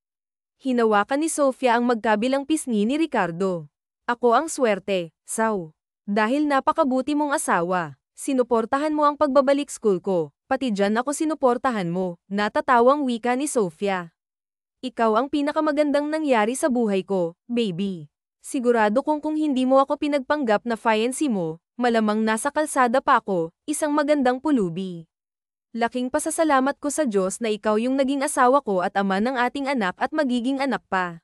Hinawakan ni Sofia ang magkabilang pisngi ni Ricardo. Ako ang swerte, Saw. Dahil napakabuti mong asawa, sinuportahan mo ang pagbabalik school ko, pati dyan ako sinuportahan mo, natatawang wika ni Sofia. Ikaw ang pinakamagandang nangyari sa buhay ko, baby. Sigurado kung hindi mo ako pinagpanggap na fiancé mo, malamang nasa kalsada pa ako, isang magandang pulubi. Laking pasasalamat ko sa Diyos na ikaw yung naging asawa ko at ama ng ating anak at magiging anak pa.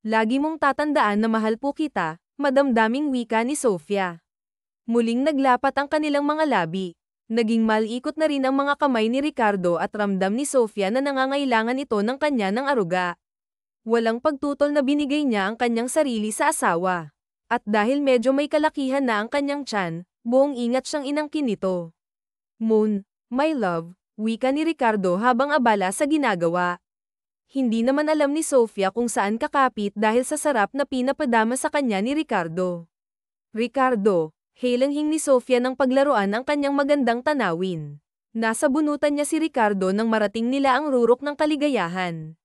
Lagi mong tatandaan na mahal po kita, madamdaming wika ni Sofia. Muling naglapat ang kanilang mga labi. Naging malikot na rin ang mga kamay ni Ricardo at ramdam ni Sofia na nangangailangan ito ng kanya ng aruga. Walang pagtutol na binigay niya ang kanyang sarili sa asawa. At dahil medyo may kalakihan na ang kanyang tiyan, buong ingat siyang inangkin nito. Moon, my love, wika ni Ricardo habang abala sa ginagawa. Hindi naman alam ni Sofia kung saan kakapit dahil sa sarap na pinapadama sa kanya ni Ricardo. Ricardo, halanghing ni Sofia ng paglaruan ang kanyang magandang tanawin. Nasa bunutan niya si Ricardo nang marating nila ang rurok ng kaligayahan.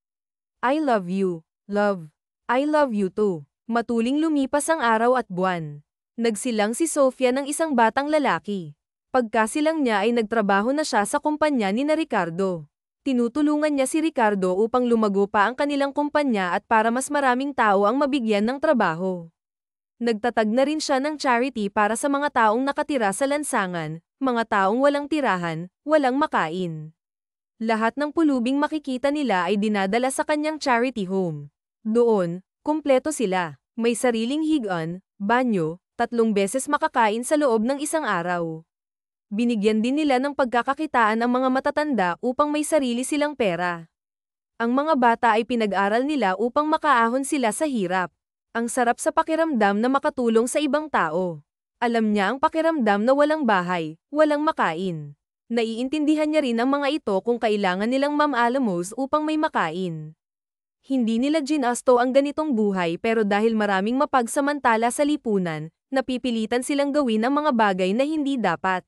I love you, love. I love you too. Matuling lumipas ang araw at buwan. Nagsilang si Sofia ng isang batang lalaki. Pagkasilang niya ay nagtrabaho na siya sa kumpanya ni na Ricardo. Tinutulungan niya si Ricardo upang lumago pa ang kanilang kumpanya at para mas maraming tao ang mabigyan ng trabaho. Nagtatag na rin siya ng charity para sa mga taong nakatira sa lansangan, mga taong walang tirahan, walang makain. Lahat ng pulubing makikita nila ay dinadala sa kanyang charity home. Doon, kumpleto sila. May sariling higaan, banyo, 3 beses makakain sa loob ng isang araw. Binigyan din nila ng pagkakakitaan ang mga matatanda upang may sarili silang pera. Ang mga bata ay pinag-aral nila upang makaahon sila sa hirap. Ang sarap sa pakiramdam na makatulong sa ibang tao. Alam niya ang pakiramdam na walang bahay, walang makain. Naiintindihan niya rin ang mga ito kung kailangan nilang mamaalamos upang may makain. Hindi nila ginasto ang ganitong buhay pero dahil maraming mapagsamantala sa lipunan, napipilitan silang gawin ang mga bagay na hindi dapat.